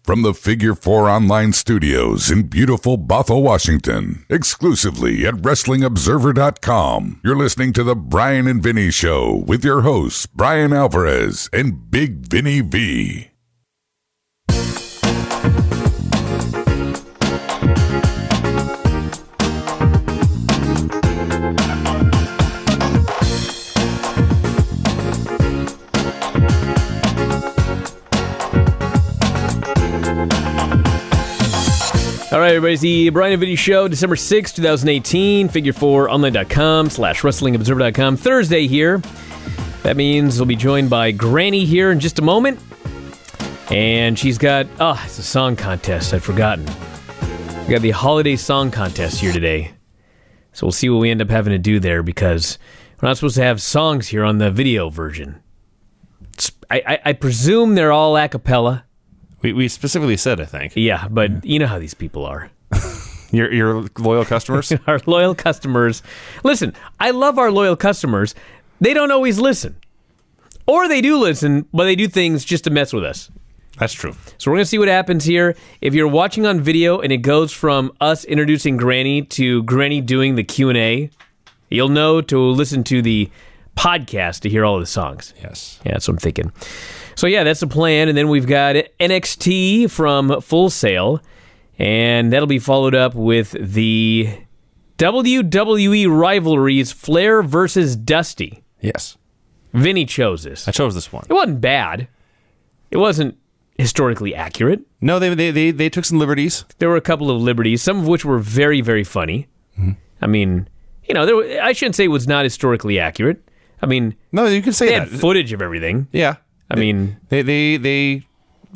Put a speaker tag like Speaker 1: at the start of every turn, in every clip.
Speaker 1: From the Figure 4 Online Studios in beautiful Bothell, Washington, exclusively at WrestlingObserver.com, you're listening to The Bryan and Vinny Show with your hosts, Bryan Alvarez and Big Vinny V.
Speaker 2: All right, everybody, it's the Bryan and Vinny Show, December 6, 2018, figure4online.com/wrestlingobserver.com. Thursday here. That means we'll be joined by Granny here in just a moment. And she's got, it's a song contest. I'd forgotten. We got the holiday song contest here today. So we'll see what we end up having to do there because we're not supposed to have songs here on the video version. I presume they're all a cappella.
Speaker 3: We specifically said, I think.
Speaker 2: Yeah, but you know how these people are.
Speaker 3: Your loyal customers?
Speaker 2: Our loyal customers. Listen, I love our loyal customers. They don't always listen. Or they do listen, but they do things just to mess with us.
Speaker 3: That's true.
Speaker 2: So we're going to see what happens here. If you're watching on video and it goes from us introducing Granny to Granny doing the Q&A, you'll know to listen to the podcast to hear all of the songs.
Speaker 3: Yes.
Speaker 2: Yeah, that's what I'm thinking. So yeah, that's the plan, and then we've got NXT from Full Sail, and that'll be followed up with the WWE Rivalries, Flair versus Dusty.
Speaker 3: Yes.
Speaker 2: Vinny chose this.
Speaker 3: I chose this one.
Speaker 2: It wasn't bad. It wasn't historically accurate.
Speaker 3: No, they took some liberties.
Speaker 2: There were a couple of liberties, some of which were very, very funny. Mm-hmm. I mean, I shouldn't say it was not historically accurate. I mean,
Speaker 3: no, you can say
Speaker 2: they
Speaker 3: that.
Speaker 2: had footage of everything.
Speaker 3: Yeah.
Speaker 2: I mean,
Speaker 3: they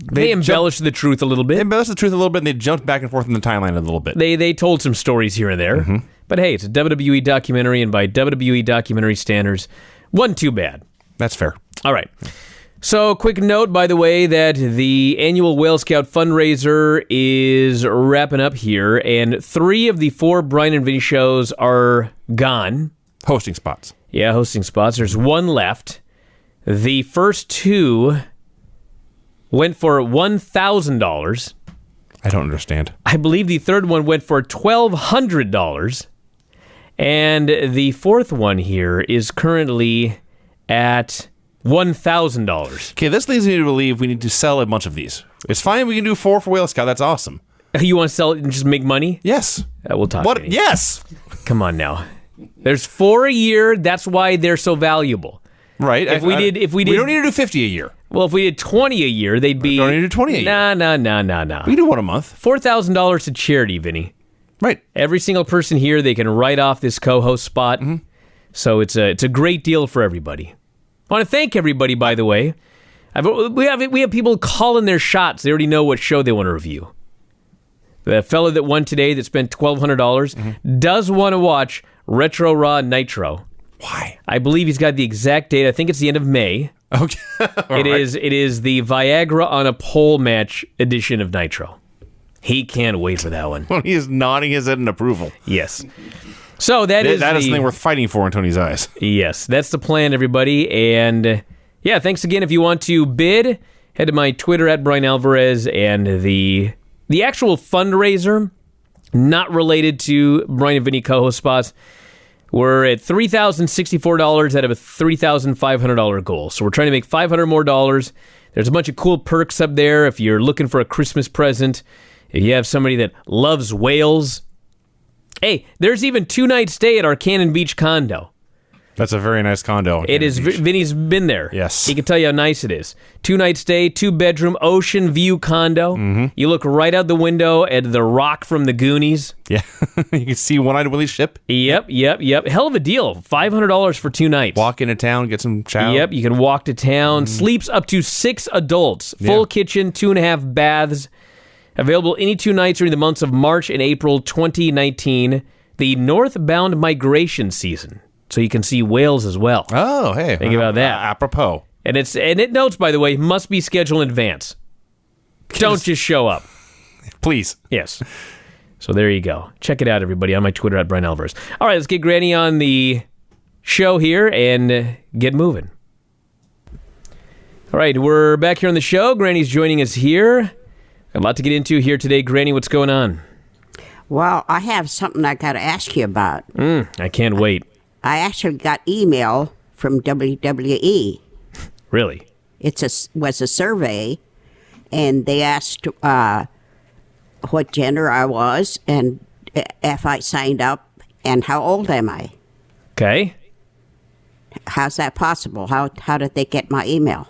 Speaker 2: embellished the truth a little bit.
Speaker 3: They embellished the truth a little bit, and they jumped back and forth in the timeline a little bit.
Speaker 2: They told some stories here and there. Mm-hmm. But hey, it's a WWE documentary, and by WWE documentary standards, wasn't too bad.
Speaker 3: That's fair.
Speaker 2: All right. So, quick note, by the way, that the annual Whale Scout fundraiser is wrapping up here, and 3 of the 4 Bryan and Vinny shows are gone.
Speaker 3: Hosting spots.
Speaker 2: Yeah, hosting spots. There's 1 left. The first 2 went for $1,000.
Speaker 3: I don't understand.
Speaker 2: I believe the third one went for $1,200. And the fourth one here is currently at $1,000.
Speaker 3: Okay, this leads me to believe we need to sell a bunch of these. It's fine, we can do 4 for Whale Scout. That's awesome.
Speaker 2: You want to sell it and just make money?
Speaker 3: Yes.
Speaker 2: We'll talk.
Speaker 3: What? Yes.
Speaker 2: Come on now. There's 4 a year. That's why they're so valuable.
Speaker 3: Right.
Speaker 2: If we did,
Speaker 3: we don't need to do 50 a year.
Speaker 2: Well, if we did 20 a year, they'd be.
Speaker 3: We don't need to do 20 a year.
Speaker 2: Nah.
Speaker 3: We can do 1 a month.
Speaker 2: $4,000 to charity, Vinny.
Speaker 3: Right.
Speaker 2: Every single person here, they can write off this co-host spot. Mm-hmm. So it's a great deal for everybody. I want to thank everybody, by the way. We have people calling their shots. They already know what show they want to review. The fellow that won today that spent $1,200 does want to watch Retro Raw Nitro.
Speaker 3: Why?
Speaker 2: I believe he's got the exact date. I think it's the end of May.
Speaker 3: Okay.
Speaker 2: It is the Viagra on a pole match edition of Nitro. He can't wait for that one.
Speaker 3: Well, he is nodding his head in approval.
Speaker 2: Yes. So that is
Speaker 3: something worth fighting for in Tony's eyes.
Speaker 2: Yes, that's the plan, everybody. And yeah, thanks again. If you want to bid, head to my Twitter at Bryan Alvarez, and the actual fundraiser, not related to Bryan and Vinny co-host spots, we're at $3,064 out of a $3,500 goal. So we're trying to make $500 more. There's a bunch of cool perks up there if you're looking for a Christmas present. If you have somebody that loves whales. Hey, there's even 2-night stay at our Cannon Beach condo.
Speaker 3: That's a very nice condo.
Speaker 2: It is. Vinny's been there.
Speaker 3: Yes.
Speaker 2: He can tell you how nice it is. 2-night stay, 2-bedroom, ocean view condo. Mm-hmm. You look right out the window at the rock from the Goonies.
Speaker 3: Yeah. You can see One-Eyed Willie's ship.
Speaker 2: Yep. Hell of a deal. $500 for 2 nights.
Speaker 3: Walk into town, get some chow.
Speaker 2: Yep, you can walk to town. Sleeps up to 6 adults. Full kitchen, 2.5 baths. Available any 2 nights during the months of March and April 2019. The northbound migration season. So you can see whales as well.
Speaker 3: Oh, hey.
Speaker 2: Think about that.
Speaker 3: Apropos.
Speaker 2: And it notes, by the way, must be scheduled in advance. Don't just show up.
Speaker 3: Please.
Speaker 2: Yes. So there you go. Check it out, everybody, on my Twitter at Bryan Alvarez. All right, let's get Granny on the show here and get moving. All right, we're back here on the show. Granny's joining us here. A lot to get into here today. Granny, what's going on?
Speaker 4: Well, I have something I got to ask you about.
Speaker 2: I can't wait.
Speaker 4: I actually got email from WWE.
Speaker 2: Really?
Speaker 4: Was a survey, and they asked what gender I was and if I signed up and how old am I.
Speaker 2: Okay.
Speaker 4: How's that possible? How did they get my email?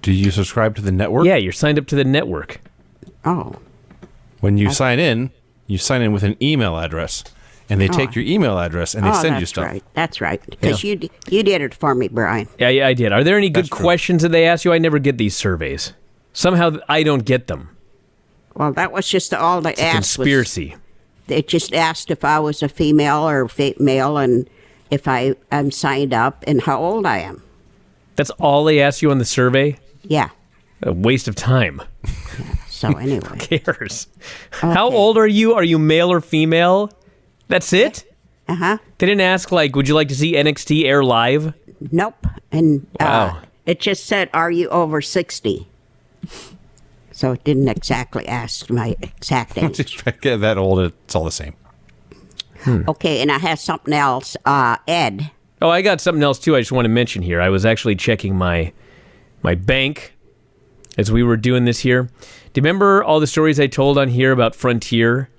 Speaker 3: Do you subscribe to the network?
Speaker 2: Yeah, you're signed up to the network.
Speaker 4: Oh.
Speaker 3: When you sign in with an email address, and they take your email address and they send you stuff.
Speaker 4: That's right. Because you did it for me, Brian.
Speaker 2: Yeah, I did. Are there any good
Speaker 3: That's true.
Speaker 2: questions that they ask you? I never get these surveys. Somehow I don't get them.
Speaker 4: Well, that was just all they asked.
Speaker 2: Conspiracy.
Speaker 4: They just asked if I was a female or male and if I'm signed up and how old I am.
Speaker 2: That's all they ask you on the survey?
Speaker 4: Yeah.
Speaker 2: A waste of time.
Speaker 4: So anyway.
Speaker 2: Who cares? How old are you? Are you male or female? That's it?
Speaker 4: Uh-huh.
Speaker 2: They didn't ask, like, would you like to see NXT air live?
Speaker 4: Nope. And
Speaker 2: Wow.
Speaker 4: it just said, are you over 60? So it didn't exactly ask my exact age.
Speaker 3: Get that old, it's all the same.
Speaker 4: Okay, and I have something else. Ed.
Speaker 2: Oh, I got something else, too, I just want to mention here. I was actually checking my bank as we were doing this here. Do you remember all the stories I told on here about Frontier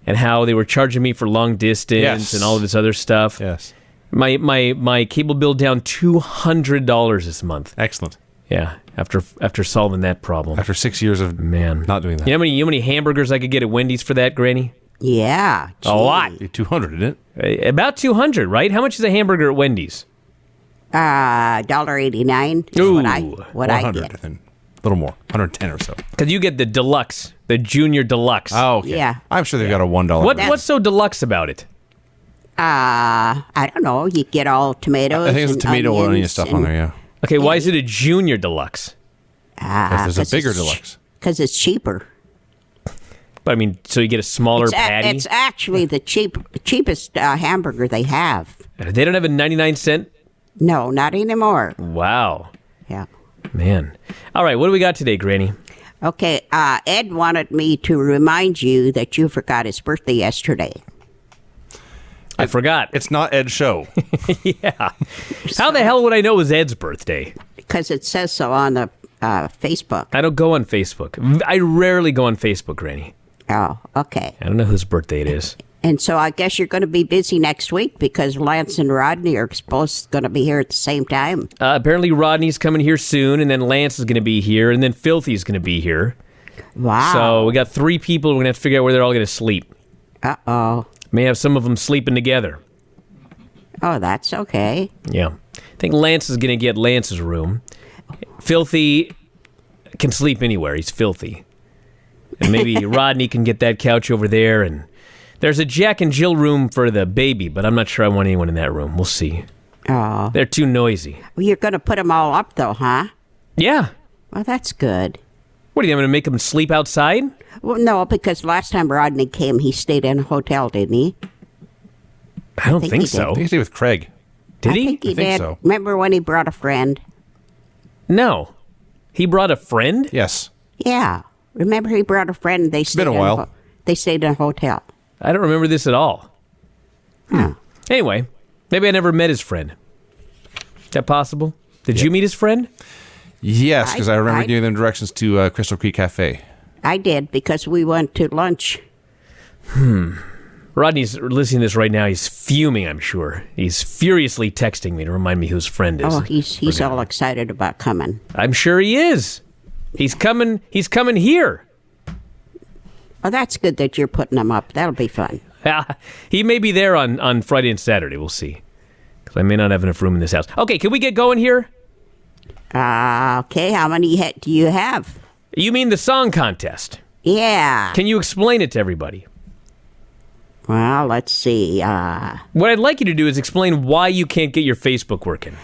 Speaker 2: and how they were charging me for long distance and all of this other stuff?
Speaker 3: Yes.
Speaker 2: My cable bill down $200 this month.
Speaker 3: Excellent.
Speaker 2: Yeah, after solving that problem.
Speaker 3: After 6 years of not doing that.
Speaker 2: You know how many hamburgers I could get at Wendy's for that, Granny?
Speaker 4: Yeah.
Speaker 2: A lot.
Speaker 3: 200, isn't it?
Speaker 2: About 200, right? How much is a hamburger at Wendy's?
Speaker 4: $1.89 is
Speaker 2: Ooh,
Speaker 4: what I
Speaker 3: 100,
Speaker 4: get.
Speaker 3: I think. A little more. 110 or so.
Speaker 2: Because you get the deluxe, the junior deluxe.
Speaker 3: Oh, okay.
Speaker 4: Yeah.
Speaker 3: I'm sure they've got a $1.
Speaker 2: What's so deluxe about it?
Speaker 4: I don't know. You get all tomatoes.
Speaker 3: I think it's
Speaker 4: and
Speaker 3: tomato and onion
Speaker 4: onions
Speaker 3: stuff on there, yeah.
Speaker 2: Okay, why is it a junior deluxe?
Speaker 3: Because there's a bigger deluxe.
Speaker 4: Because it's cheaper.
Speaker 2: But I mean, so you get a smaller patty?
Speaker 4: It's actually the cheapest hamburger they have.
Speaker 2: They don't have a 99-cent?
Speaker 4: No, not anymore.
Speaker 2: Wow.
Speaker 4: Yeah.
Speaker 2: Man. All right, what do we got today, Granny?
Speaker 4: Okay, Ed wanted me to remind you that you forgot his birthday yesterday.
Speaker 2: I forgot.
Speaker 3: It's not Ed's show.
Speaker 2: Yeah. How the hell would I know it was Ed's birthday?
Speaker 4: Because it says so on the Facebook.
Speaker 2: I don't go on Facebook. I rarely go on Facebook, Granny.
Speaker 4: Oh, okay.
Speaker 2: I don't know whose birthday it is.
Speaker 4: And so I guess you're going to be busy next week because Lance and Rodney are going to be here at the same time.
Speaker 2: Apparently Rodney's coming here soon, and then Lance is going to be here, and then Filthy's going to be here.
Speaker 4: Wow.
Speaker 2: So we got 3 people. We're going to have to figure out where they're all going to sleep.
Speaker 4: Uh-oh.
Speaker 2: May have some of them sleeping together.
Speaker 4: Oh, that's okay.
Speaker 2: Yeah. I think Lance is going to get Lance's room. Filthy can sleep anywhere. He's filthy. And maybe Rodney can get that couch over there. And there's a Jack and Jill room for the baby, but I'm not sure I want anyone in that room. We'll see.
Speaker 4: Oh.
Speaker 2: They're too noisy.
Speaker 4: Well, you're going to put them all up, though, huh?
Speaker 2: Yeah.
Speaker 4: Well, that's good.
Speaker 2: What are you going to make them sleep outside?
Speaker 4: Well, no, because last time Rodney came, he stayed in a hotel, didn't he?
Speaker 2: I don't
Speaker 4: think
Speaker 2: think
Speaker 4: he
Speaker 2: so.
Speaker 3: I think he stayed with Craig.
Speaker 2: Did
Speaker 4: I
Speaker 2: he?
Speaker 4: think he
Speaker 3: I think
Speaker 4: did.
Speaker 3: so.
Speaker 4: Remember when he brought a friend?
Speaker 2: No. He brought a friend?
Speaker 3: Yes.
Speaker 4: Yeah. Remember he brought a friend? They stayed
Speaker 3: been a while.
Speaker 4: They stayed in a hotel.
Speaker 2: I don't remember this at all.
Speaker 4: Huh.
Speaker 2: Anyway, maybe I never met his friend. Is that possible? Did you meet his friend?
Speaker 3: Yes, because I remember
Speaker 4: I-
Speaker 3: giving them directions to Crystal Creek Cafe.
Speaker 4: I did because we went to lunch.
Speaker 2: Rodney's listening to this right now. He's fuming, I'm sure. He's furiously texting me to remind me who his friend is.
Speaker 4: Oh, he's all excited about coming.
Speaker 2: I'm sure he is. He's coming here.
Speaker 4: Oh, that's good that you're putting them up. That'll be fun.
Speaker 2: He may be there on Friday and Saturday. We'll see. Because I may not have enough room in this house. Okay, can we get going here?
Speaker 4: Okay, how many do you have?
Speaker 2: You mean the song contest?
Speaker 4: Yeah.
Speaker 2: Can you explain it to everybody?
Speaker 4: Well, let's see.
Speaker 2: What I'd like you to do is explain why you can't get your Facebook working.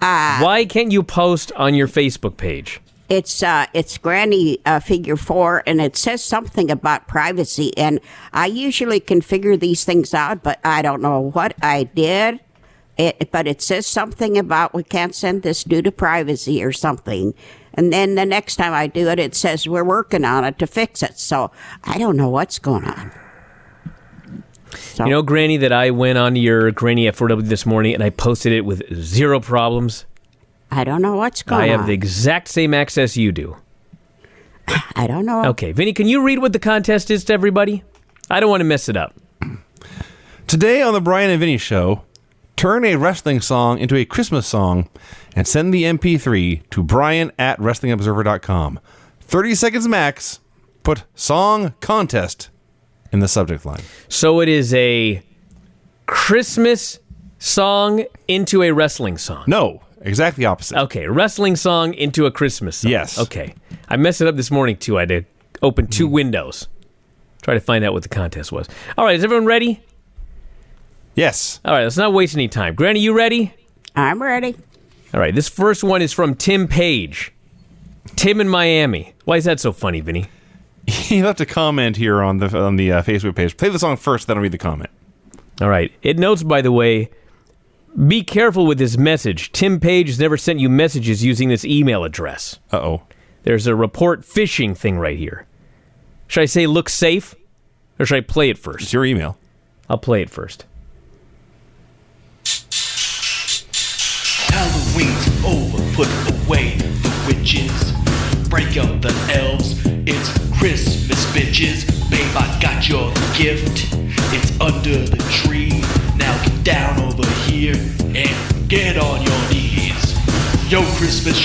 Speaker 2: Why can't you post on your Facebook page?
Speaker 4: It's Granny figure 4, and it says something about privacy, and I usually can figure these things out, but I don't know what I did. But it says something about we can't send this due to privacy or something, And then the next time I do it, it says we're working on it to fix it. So I don't know what's going on. So,
Speaker 2: You know, Granny, that I went on your Granny F4W this morning and I posted it with 0 problems.
Speaker 4: I don't know what's going on.
Speaker 2: I have the exact same access you do.
Speaker 4: I don't know.
Speaker 2: Okay, Vinny, can you read what the contest is to everybody? I don't want to mess it up.
Speaker 3: Today on the Bryan and Vinny Show, turn a wrestling song into a Christmas song and send the MP3 to brian@wrestlingobserver.com. 30 seconds max. Put song contest in the subject line.
Speaker 2: So it is a Christmas song into a wrestling song.
Speaker 3: No, exactly opposite.
Speaker 2: Okay, wrestling song into a Christmas song.
Speaker 3: Yes.
Speaker 2: Okay. I messed it up this morning, too. I had to open 2 windows. Try to find out what the contest was. All right, is everyone ready?
Speaker 3: Yes.
Speaker 2: All right, let's not waste any time. Granny, you ready?
Speaker 4: I'm ready.
Speaker 2: All right, this first one is from Tim Page. Tim in Miami. Why is that so funny, Vinny?
Speaker 3: He left a comment here on the Facebook page. Play the song first, then I'll read the comment.
Speaker 2: All right. It notes, by the way, be careful with this message. Tim Page has never sent you messages using this email address.
Speaker 3: Uh-oh.
Speaker 2: There's a report phishing thing right here. Should I say look safe? Or should I play it first?
Speaker 3: It's your email.
Speaker 2: I'll play it first.
Speaker 5: Halloween's over, put away the witches. Break up the elves, it's Christmas, bitches. Babe, I got your gift, it's under the tree. Now get down over here and get on your knees. Yo, Christmas,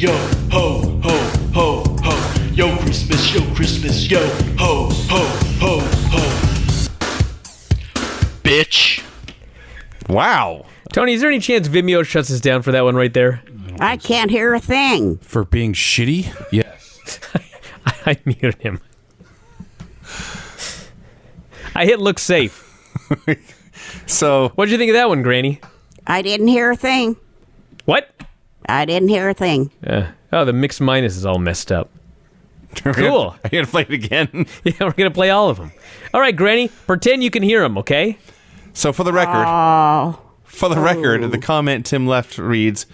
Speaker 5: yo, ho, ho, ho, ho. Yo, Christmas, yo, ho, ho, ho, ho. Bitch.
Speaker 3: Wow.
Speaker 2: Tony, is there any chance Vimeo shuts us down for that one right there?
Speaker 4: I can't hear a thing.
Speaker 6: For being shitty? Yes.
Speaker 2: I muted him. I hit look safe.
Speaker 3: So,
Speaker 2: What'd you think of that one, Granny?
Speaker 4: I didn't hear a thing.
Speaker 2: What?
Speaker 4: I didn't hear a thing.
Speaker 2: Oh, the mix minus is all messed up. Cool.
Speaker 3: I gotta play it again.
Speaker 2: Yeah, we're going to play all of them. All right, Granny, pretend you can hear them, okay?
Speaker 3: So for the record, the comment Tim left reads,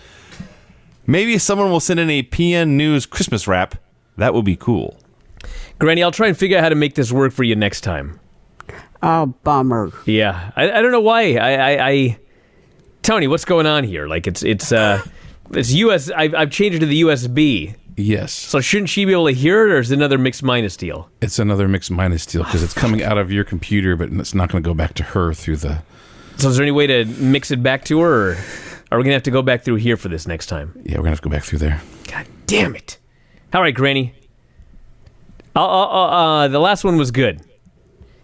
Speaker 3: maybe someone will send in a PN News Christmas rap. That would be cool.
Speaker 2: Granny, I'll try and figure out how to make this work for you next time.
Speaker 4: Oh, bummer.
Speaker 2: Yeah, I don't know why. I Tony, what's going on here? Like it's US. I've changed it to the USB.
Speaker 6: Yes.
Speaker 2: So shouldn't she be able to hear it, or is it another mix minus deal?
Speaker 6: It's another mix minus deal because it's coming out of your computer, but it's not going to go back to her through the...
Speaker 2: So is there any way to mix it back to her, or are we going to have to go back through here for this next time?
Speaker 6: Yeah, we're going to have to go back through there.
Speaker 2: God damn it. All right, Granny. The last one was good.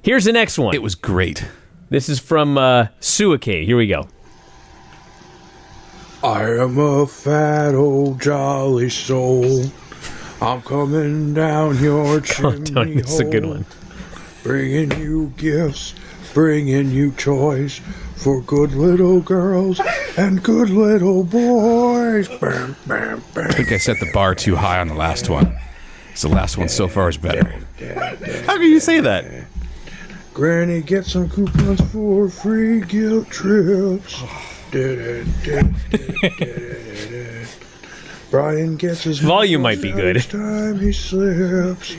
Speaker 2: Here's the next one.
Speaker 6: It was great.
Speaker 2: This is from Suake. Here we go.
Speaker 7: I am a fat old jolly soul. I'm coming down your chimney
Speaker 2: Tony, this is a good
Speaker 7: hole,
Speaker 2: one.
Speaker 7: bringing you gifts, bringing you toys for good little girls and good little boys. Bam, bam, bam.
Speaker 6: I think I set the bar too high on the last one. So the last one so far is better.
Speaker 3: How can you say that?
Speaker 7: Granny gets some coupons for free guilt trips. Brian gets his
Speaker 2: Volume might be good.
Speaker 7: each time he slips.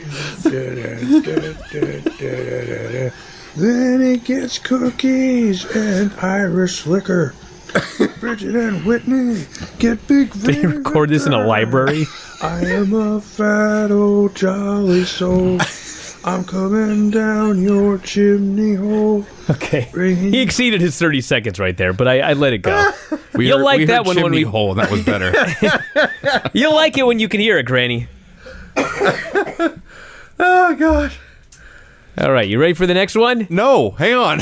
Speaker 7: Then he gets cookies and Irish liquor. Bridget and Whitney get big.
Speaker 2: Did you record this in a library?
Speaker 7: I am a fat old jolly soul. I'm coming down your chimney hole.
Speaker 2: Okay. He exceeded his 30 seconds right there, but I let it go. You'll like that one when we...
Speaker 6: hole, and that was better.
Speaker 2: You'll like it when you can hear it, Granny.
Speaker 3: Oh, gosh.
Speaker 2: All right, you ready for the next one?
Speaker 3: No, hang on.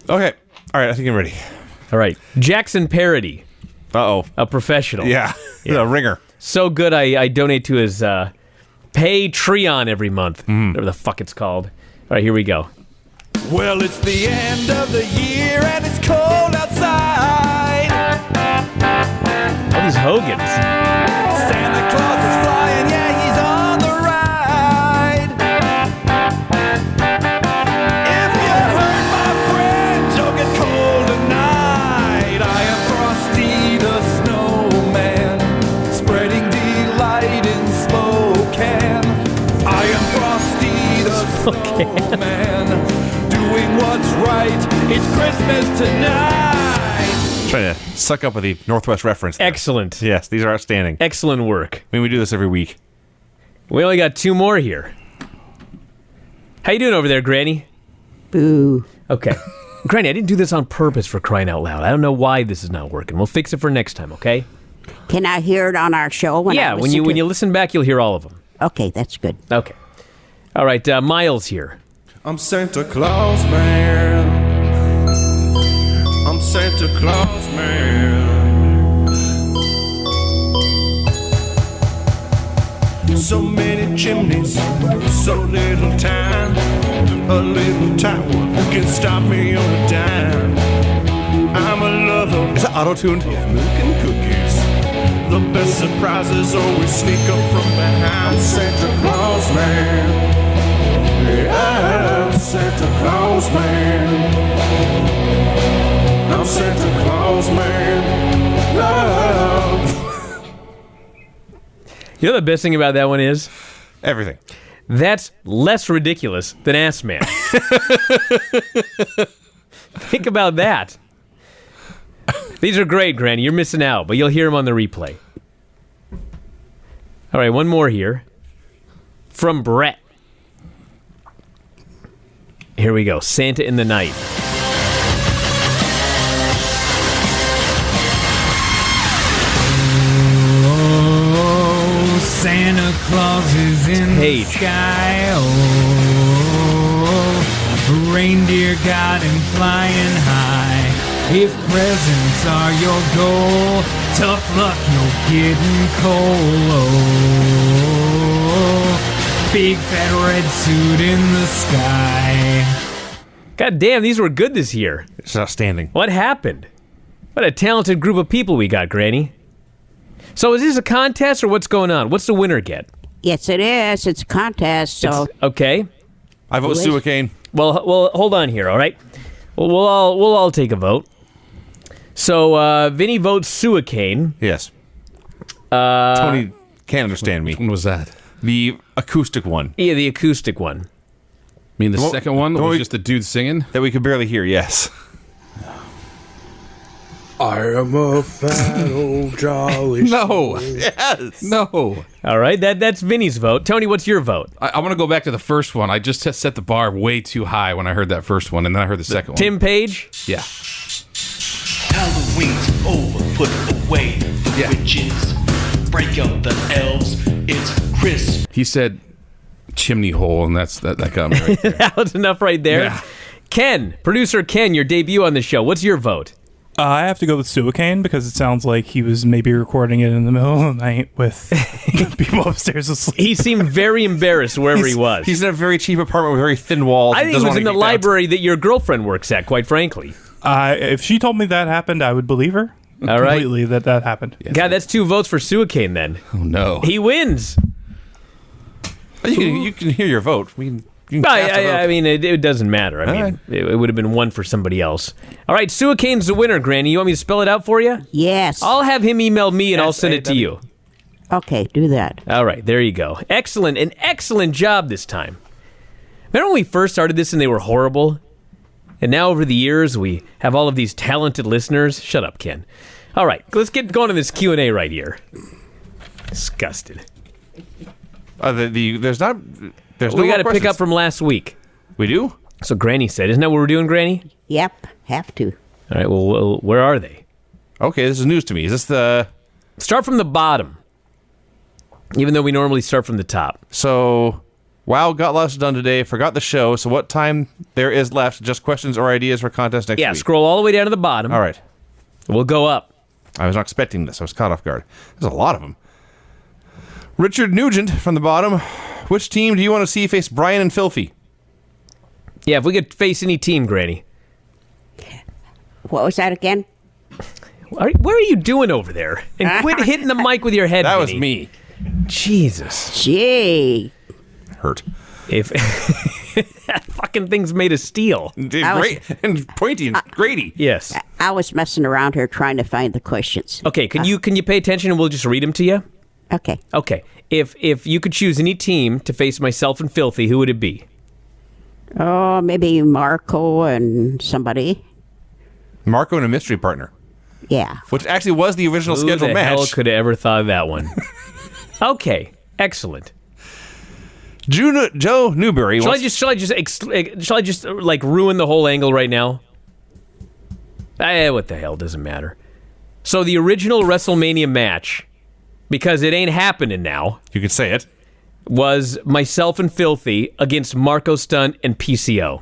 Speaker 3: Okay. All right, I think I'm ready.
Speaker 2: All right. Jackson Parody,
Speaker 3: Uh-oh.
Speaker 2: a professional.
Speaker 3: Yeah. The ringer.
Speaker 2: So good, I donate to his Patreon every month. Whatever the fuck it's called. All right, here we go.
Speaker 5: Well, it's the end of the year and it's cold outside.
Speaker 2: All these Hogans.
Speaker 5: Santa Claus is flying, yeah, he's on the ride. If you hurt my friend, you'll get cold tonight. I am Frosty the Snowman,
Speaker 8: man, doing what's right. It's Christmas tonight.
Speaker 3: Trying to suck up with the Northwest reference there.
Speaker 2: Excellent.
Speaker 3: Yes, these are outstanding.
Speaker 2: Excellent work.
Speaker 3: I mean, we do this every week.
Speaker 2: We only got 2 more here. How you doing over there, Granny?
Speaker 4: Boo.
Speaker 2: Okay. Granny, I didn't do this on purpose, for crying out loud. I don't know why this is not working. We'll fix it for next time, okay?
Speaker 4: Can I hear it on our show? When
Speaker 2: when you listen back, you'll hear all of them.
Speaker 4: Okay, that's good.
Speaker 2: Okay. All right, Miles here.
Speaker 8: I'm Santa Claus, man. I'm Santa Claus, man. So many chimneys, so little time. A little tower can stop me on a dime. I'm a lover.
Speaker 3: Is that auto-tuned?
Speaker 8: Of milk and cookies. The best surprises always sneak up from behind. Santa Claus, man. Yeah, I'm Santa Claus, man. I'm Santa Claus, man. Oh.
Speaker 2: You know the best thing about that one is?
Speaker 3: Everything.
Speaker 2: That's less ridiculous than Ass Man. Think about that. These are great, Granny. You're missing out, but you'll hear them on the replay. All right, one more here. From Brett. Here we go. Santa in the Night.
Speaker 9: Santa Claus is in the sky. Oh, reindeer got him flying high. If presents are your goal, tough luck, you're getting cold. Oh, big fat red suit in the sky.
Speaker 2: God damn, these were good this year.
Speaker 3: It's outstanding.
Speaker 2: What happened? What a talented group of people we got, Granny. So is this a contest or what's going on? What's the winner get?
Speaker 4: Yes, it is. It's a contest, so...
Speaker 2: Okay.
Speaker 3: I vote Suicane.
Speaker 2: Well, hold on here, all right? Well, we'll all take a vote. So, Vinny votes Suicane.
Speaker 3: Yes. Tony can't understand me.
Speaker 6: Which one was that?
Speaker 3: The acoustic one.
Speaker 2: Yeah, the acoustic one.
Speaker 6: I mean, the second one
Speaker 3: the
Speaker 6: was
Speaker 3: one
Speaker 6: just the dude singing?
Speaker 3: That we could barely hear, yes.
Speaker 7: I am a fat old jolly.
Speaker 6: No.
Speaker 3: Yes.
Speaker 6: No.
Speaker 2: All right, that's Vinny's vote. Tony, what's your vote?
Speaker 6: I want to go back to the first one. I just set the bar way too high when I heard that first one, and then I heard the second one.
Speaker 2: Tim Page?
Speaker 6: Yeah.
Speaker 5: Halloween's over, put away the witches. Break up the elves, it's Christmas.
Speaker 6: He said chimney hole, and that got me right there.
Speaker 2: That was enough right there.
Speaker 6: Yeah.
Speaker 2: Ken, producer Ken, your debut on the show. What's your vote?
Speaker 10: I have to go with Suicane because it sounds like he was maybe recording it in the middle of the night with people upstairs asleep.
Speaker 2: He seemed very embarrassed wherever he was.
Speaker 3: He's in a very cheap apartment with very thin walls.
Speaker 2: I think it was in the library that your girlfriend works at, quite frankly.
Speaker 10: If she told me that happened, I would believe her.
Speaker 2: All right.
Speaker 10: Completely that happened.
Speaker 6: Yes.
Speaker 2: God, that's 2 votes for Suicane then.
Speaker 6: Oh, no.
Speaker 2: He wins.
Speaker 3: You can hear your vote. You can cast a vote.
Speaker 2: I mean, it doesn't matter. I mean, it would have been 1 for somebody else. All right, Suicane's the winner, Granny. You want me to spell it out for you?
Speaker 4: Yes.
Speaker 2: I'll have him email me and I'll send it to you.
Speaker 4: Okay, do that.
Speaker 2: All right, there you go. Excellent. An excellent job this time. Remember when we first started this and they were horrible? And now over the years, we have all of these talented listeners. Shut up, Ken. All right, let's get going on this Q&A right here. Disgusted.
Speaker 3: There's no
Speaker 2: we got to pick
Speaker 3: questions.
Speaker 2: up from last week.
Speaker 3: We do?
Speaker 2: So Granny said, isn't that what we're doing, Granny?
Speaker 4: Yep, have to.
Speaker 2: All right, well, where are they?
Speaker 3: Okay, this is news to me. Is this the...
Speaker 2: Start from the bottom, even though we normally start from the top.
Speaker 3: So, WoW got lots done today, forgot the show, so what time there is left? Just questions or ideas for contest next week?
Speaker 2: Yeah, scroll all the way down to the bottom.
Speaker 3: All right.
Speaker 2: We'll go up.
Speaker 3: I was not expecting this. I was caught off guard. There's a lot of them. Richard Nugent from the bottom. Which team do you want to see face Bryan and Filthy?
Speaker 2: Yeah, if we could face any team, Granny.
Speaker 4: What was that again?
Speaker 2: What are you doing over there? And quit hitting the mic with your head,
Speaker 3: That
Speaker 2: Vinny.
Speaker 3: was me.
Speaker 2: Jesus.
Speaker 4: Gee.
Speaker 3: Hurt.
Speaker 2: If that fucking thing's made of steel.
Speaker 3: Great and pointy and Grady.
Speaker 2: Yes.
Speaker 4: I was messing around here trying to find the questions.
Speaker 2: Okay, can you pay attention and we'll just read them to you?
Speaker 4: Okay.
Speaker 2: Okay. If you could choose any team to face myself and Filthy, who would it be?
Speaker 4: Oh, maybe Marco and somebody.
Speaker 3: Marco and a mystery partner,
Speaker 4: Yeah.
Speaker 3: which actually was the original
Speaker 2: Who
Speaker 3: scheduled
Speaker 2: the
Speaker 3: match.
Speaker 2: hell could have ever thought of that one? Okay, excellent.
Speaker 3: Joe Newberry.
Speaker 2: Shall I just like ruin the whole angle right now? What the hell, doesn't matter. So the original WrestleMania match, because it ain't happening now,
Speaker 3: You can say it.
Speaker 2: was myself and Filthy against Marco Stunt and PCO.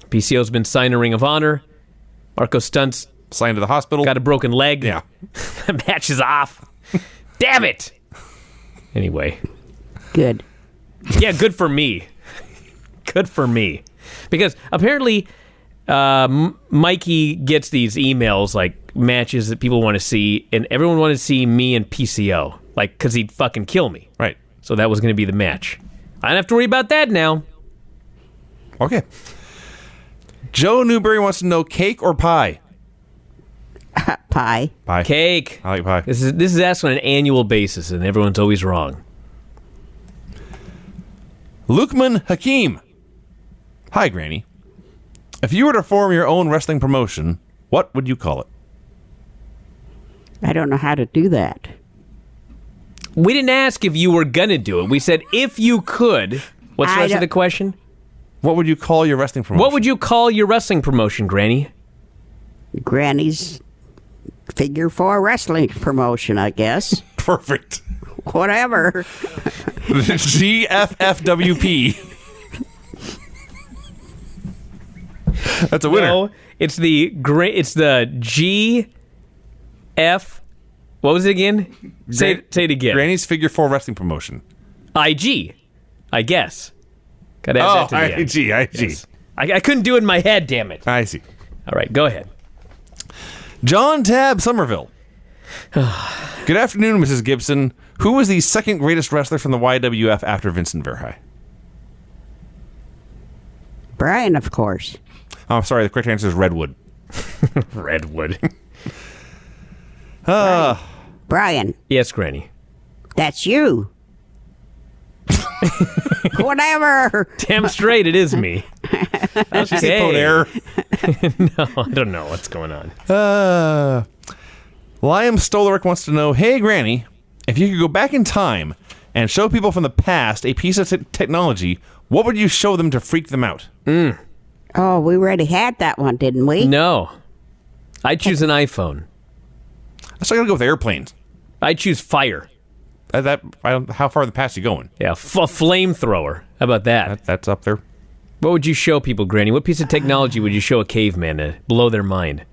Speaker 2: PCO's been signed to Ring of Honor. Marco Stunt's
Speaker 3: Signed to the hospital.
Speaker 2: got a broken leg.
Speaker 3: Yeah.
Speaker 2: The match is off. Damn it. Anyway.
Speaker 4: Good.
Speaker 2: Yeah, good for me. Good for me. Because apparently Mikey gets these emails, like matches that people want to see, and everyone wanted to see me and PCO, like, because he'd fucking kill me.
Speaker 3: Right.
Speaker 2: So that was going to be the match. I don't have to worry about that now.
Speaker 3: Okay. Joe Newberry wants to know cake or pie?
Speaker 4: Pie.
Speaker 3: Pie.
Speaker 2: Cake.
Speaker 3: I like pie.
Speaker 2: This is asked on an annual basis, and everyone's always wrong.
Speaker 3: Lukman Hakim. Hi, Granny. If you were to form your own wrestling promotion, what would you call it?
Speaker 4: I don't know how to do that.
Speaker 2: We didn't ask if you were going to do it. We said if you could. What's the rest of the question?
Speaker 3: What would you call your wrestling promotion?
Speaker 2: What would you call your wrestling promotion, Granny?
Speaker 4: Granny's Figure 4 wrestling promotion, I guess.
Speaker 3: Perfect.
Speaker 4: Whatever.
Speaker 3: GFFWP. That's a winner.
Speaker 2: No, it's the GF. What was it again? Say it again.
Speaker 3: Granny's Figure 4 wrestling promotion.
Speaker 2: IG, I guess. Gotta add that to the end.
Speaker 3: IG.
Speaker 2: Yes. I couldn't do it in my head, damn it.
Speaker 3: I see.
Speaker 2: All right, go ahead.
Speaker 3: John Tab Somerville. Good afternoon, Mrs. Gibson. Who was the second greatest wrestler from the YWF after Vincent Verhey?
Speaker 4: Bryan, of course.
Speaker 3: Oh, I'm sorry. The correct answer is Redwood.
Speaker 2: Redwood.
Speaker 4: Bryan.
Speaker 2: Yes, Granny.
Speaker 4: That's you. Whatever.
Speaker 2: Damn straight, it is me. Okay.
Speaker 3: Error.
Speaker 2: No, I don't know what's going on.
Speaker 3: Liam Stolaric wants to know, hey, Granny, if you could go back in time and show people from the past a piece of technology, what would you show them to freak them out?
Speaker 4: Oh, we already had that one, didn't we?
Speaker 2: No. I choose an iPhone.
Speaker 3: I'm still going to go with airplanes.
Speaker 2: I choose fire.
Speaker 3: How far in the past are you going?
Speaker 2: Yeah, a flamethrower. How about that?
Speaker 3: That's up there.
Speaker 2: What would you show people, Granny? What piece of technology would you show a caveman to blow their mind?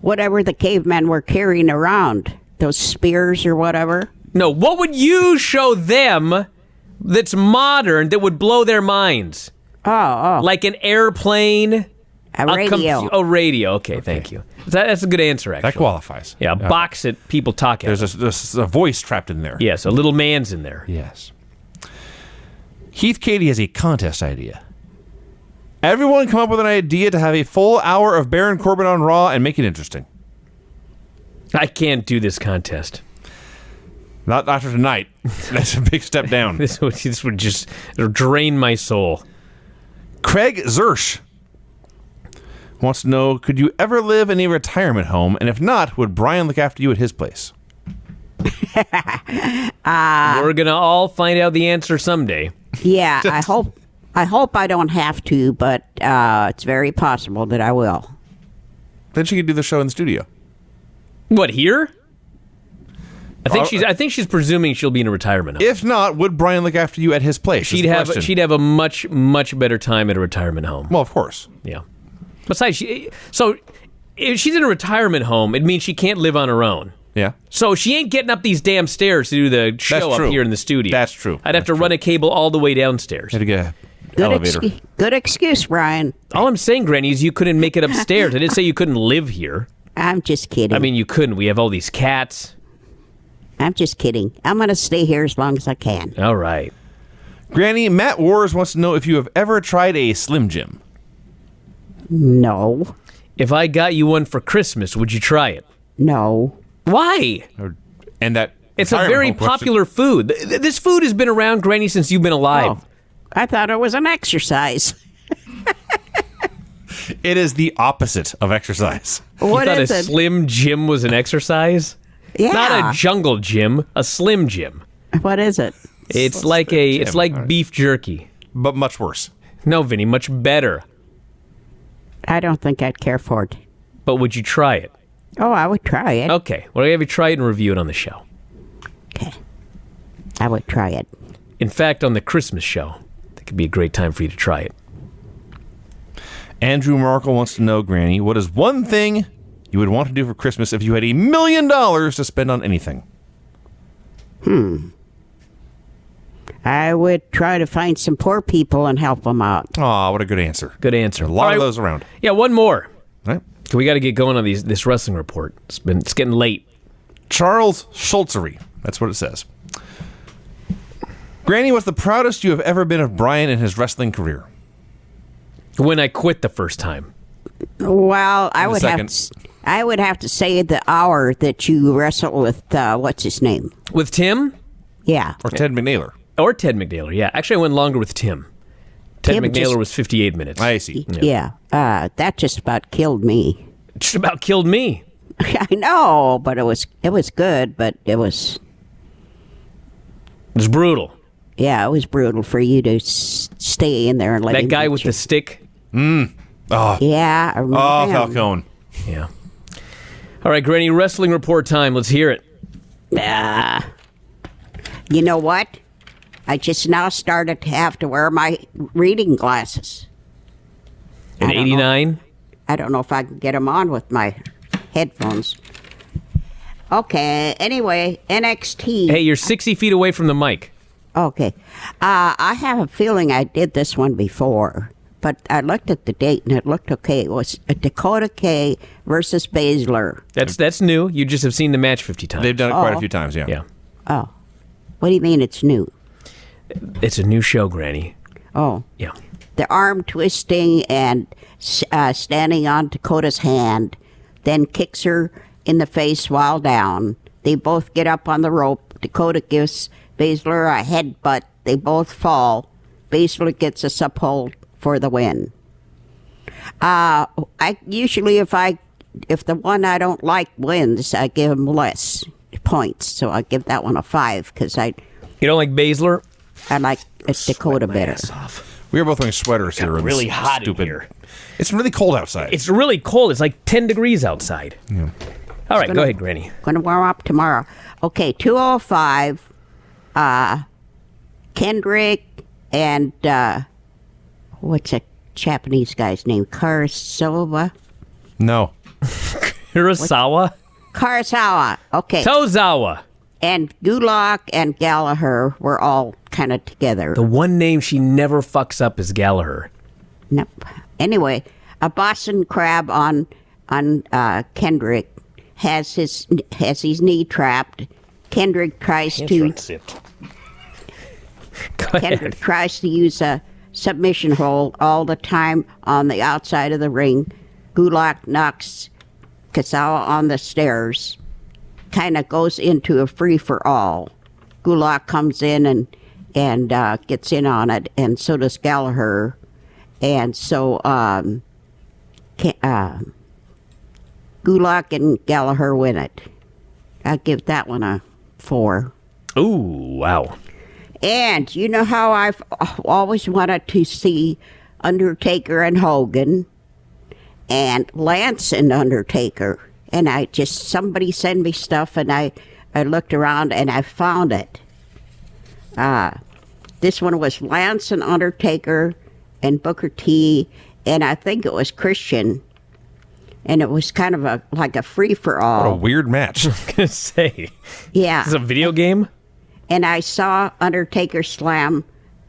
Speaker 4: Whatever the cavemen were carrying around. Those spears or whatever.
Speaker 2: No, what would you show them that's modern that would blow their minds?
Speaker 4: Oh.
Speaker 2: Like an airplane?
Speaker 4: A radio.
Speaker 2: A radio. Okay, thank you. That's a good answer, actually.
Speaker 3: That qualifies.
Speaker 2: Yeah, a box that people talk at.
Speaker 3: There's a voice trapped in there.
Speaker 2: Yes, a little man's in there.
Speaker 3: Yes. Heath Cady has a contest idea. Everyone come up with an idea to have a full hour of Baron Corbin on Raw and make it interesting.
Speaker 2: I can't do this contest.
Speaker 3: Not after tonight. That's a big step down.
Speaker 2: This would just drain my soul.
Speaker 3: Craig Zersh wants to know, could you ever live in a retirement home? And if not, would Bryan look after you at his place?
Speaker 2: We're going to all find out the answer someday.
Speaker 4: Yeah, I hope I don't have to, but it's very possible that I will.
Speaker 3: Then she could do the show in the studio.
Speaker 2: What, here? I think she's presuming she'll be in a retirement home.
Speaker 3: If not, would Bryan look after you at his place?
Speaker 2: She'd have a much better time at a retirement home.
Speaker 3: Well, of course.
Speaker 2: Yeah. Besides, so if she's in a retirement home, it means she can't live on her own.
Speaker 3: Yeah.
Speaker 2: So she ain't getting up these damn stairs to do the show up here in the studio.
Speaker 3: That's true.
Speaker 2: I'd have to run a cable all the way downstairs.
Speaker 3: Had to get an elevator.
Speaker 4: Good excuse, Bryan.
Speaker 2: All I'm saying, Granny, is you couldn't make it upstairs. I didn't say you couldn't live here.
Speaker 4: I'm just kidding.
Speaker 2: I mean, you couldn't. We have all these cats.
Speaker 4: I'm just kidding. I'm going to stay here as long as I can.
Speaker 2: All right.
Speaker 3: Granny, Matt Wars wants to know if you have ever tried a Slim Jim.
Speaker 4: No.
Speaker 2: If I got you one for Christmas, would you try it?
Speaker 4: No.
Speaker 2: Why?
Speaker 3: And that
Speaker 2: it's a very popular food. This food has been around, Granny, since you've been alive.
Speaker 4: Oh, I thought it was an exercise.
Speaker 3: It is the opposite of exercise.
Speaker 4: What
Speaker 2: you thought
Speaker 4: is
Speaker 2: a
Speaker 4: it?
Speaker 2: slim gym was an exercise?
Speaker 4: Yeah.
Speaker 2: Not a jungle gym, a slim gym.
Speaker 4: What is it?
Speaker 2: It's like beef jerky.
Speaker 3: But much worse.
Speaker 2: No, Vinny, much better.
Speaker 4: I don't think I'd care for it.
Speaker 2: But would you try it?
Speaker 4: Oh, I would try it.
Speaker 2: Okay. Well, I have you try it and review it on the show.
Speaker 4: Okay. I would try it.
Speaker 2: In fact, on the Christmas show, that could be a great time for you to try it.
Speaker 3: Andrew Markle wants to know, Granny, what is one thing you would want to do for Christmas if you had $1 million to spend on anything?
Speaker 4: I would try to find some poor people and help them out.
Speaker 3: Aw, what a good answer.
Speaker 2: Good answer.
Speaker 3: A lot of those around.
Speaker 2: Yeah, one more.
Speaker 3: All right.
Speaker 2: We got to get going on this wrestling report. It's getting late.
Speaker 3: Charles Schultzery. That's what it says. Granny, what's the proudest you have ever been of Bryan in his wrestling career?
Speaker 2: When I quit the first time.
Speaker 4: Well, I
Speaker 3: And the
Speaker 4: would have
Speaker 3: second.
Speaker 4: I would have to say the hour that you wrestled with what's his name?
Speaker 2: With Tim?
Speaker 4: Yeah.
Speaker 3: Or Ted McNaylor?
Speaker 2: Or Ted McNaylor, yeah. Actually, I went longer with Tim. Ted
Speaker 4: Tim
Speaker 2: McNaylor
Speaker 4: just-
Speaker 2: was 58 minutes.
Speaker 3: I see.
Speaker 4: Yeah. That just about killed me.
Speaker 2: Just about killed me.
Speaker 4: I know, but it was good, but it was
Speaker 2: brutal.
Speaker 4: yeah, it was brutal for you to stay in there and let
Speaker 2: That
Speaker 4: him
Speaker 2: guy
Speaker 4: beat
Speaker 2: with
Speaker 4: you.
Speaker 2: the stick.
Speaker 4: Yeah, I remember
Speaker 3: Oh,
Speaker 4: him.
Speaker 3: Falcone.
Speaker 2: Yeah. All right, Granny, wrestling report time. Let's hear it.
Speaker 4: You know what? I just now started to have to wear my reading glasses.
Speaker 2: In
Speaker 4: I don't know.
Speaker 2: 89.
Speaker 4: I don't know if I can get them on with my headphones. Okay, anyway, NXT.
Speaker 2: Hey, you're 60 feet away from the mic.
Speaker 4: Okay. I have a feeling I did this one before, but I looked at the date and it looked okay. It was Dakota K versus Baszler.
Speaker 2: That's new. You just have seen the match 50 times.
Speaker 3: They've done it quite a
Speaker 4: Oh.
Speaker 3: few times, yeah.
Speaker 2: Yeah.
Speaker 4: Oh. What do you mean it's new?
Speaker 2: It's a new show, Granny.
Speaker 4: Oh.
Speaker 2: Yeah.
Speaker 4: The arm twisting and standing on Dakota's hand, then kicks her in the face while down. They both get up on the rope. Dakota gives Baszler a headbutt. They both fall. Baszler gets a sub hold for the win. I usually if the one I don't like wins, I give him less points. So I give that one a 5 because
Speaker 2: You don't like Baszler?
Speaker 4: I like Dakota better.
Speaker 3: We are both wearing sweaters here. in
Speaker 2: really
Speaker 3: this
Speaker 2: hot in
Speaker 3: stupid.
Speaker 2: here.
Speaker 3: It's really cold outside.
Speaker 2: It's really cold. It's like 10 degrees outside. Yeah. All right, go ahead, Granny.
Speaker 4: Gonna warm up tomorrow. Okay, 205. Kendrick and what's a Japanese guy's name? Kurosawa.
Speaker 3: No.
Speaker 2: Kurosawa?
Speaker 4: Kurosawa. Okay.
Speaker 2: Tozawa.
Speaker 4: And Gulak and Gallagher were all kind of together.
Speaker 2: The one name she never fucks up is Gallagher.
Speaker 4: Nope. Anyway, a Boston Crab on Kendrick has his knee trapped. Kendrick tries to Kendrick tries to use a submission hold all the time on the outside of the ring. Gulak knocks Kurosawa on the stairs. Kind of goes into a free for all. Gulak comes in and gets in on it, and so does Gallagher. And so Gulak and Gallagher win it. I'll give that one a 4.
Speaker 2: Ooh, wow.
Speaker 4: And you know how I've always wanted to see Undertaker and Hogan and Lance and Undertaker. And somebody sent me stuff and I looked around and I found it. This one was Lance and Undertaker and Booker T, and I think it was Christian. And it was kind of like a free-for-all.
Speaker 3: What a weird match.
Speaker 2: I was going to say.
Speaker 4: Yeah.
Speaker 2: This is a video game?
Speaker 4: And I saw Undertaker slam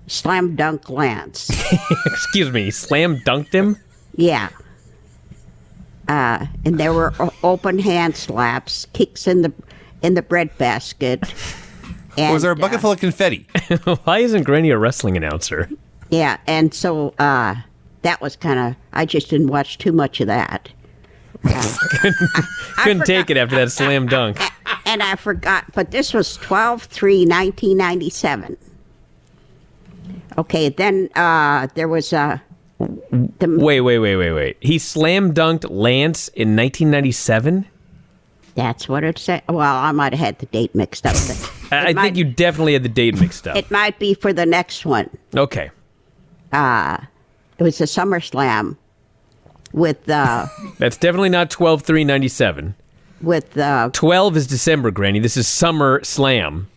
Speaker 4: dunk Lance.
Speaker 2: Excuse me, slam dunked him?
Speaker 4: Yeah. And there were open hand slaps, kicks in the breadbasket. And,
Speaker 3: Was there a bucket full of confetti?
Speaker 2: Why isn't Granny a wrestling announcer?
Speaker 4: Yeah, and so that was kind of, I just didn't watch too much of that.
Speaker 2: Couldn't take it after that slam dunk.
Speaker 4: And I forgot, but this was 12/3/1997. Okay, then there was a...
Speaker 2: Wait. He slam dunked Lance in 1997?
Speaker 4: That's what it said. Well, I might have had the date mixed up.
Speaker 2: I think you definitely had the date mixed up.
Speaker 4: It might be for the next one.
Speaker 2: Okay.
Speaker 4: It was a SummerSlam with...
Speaker 2: That's definitely not 12/3/97.
Speaker 4: With
Speaker 2: 12 is December, Granny. This is Summer Slam.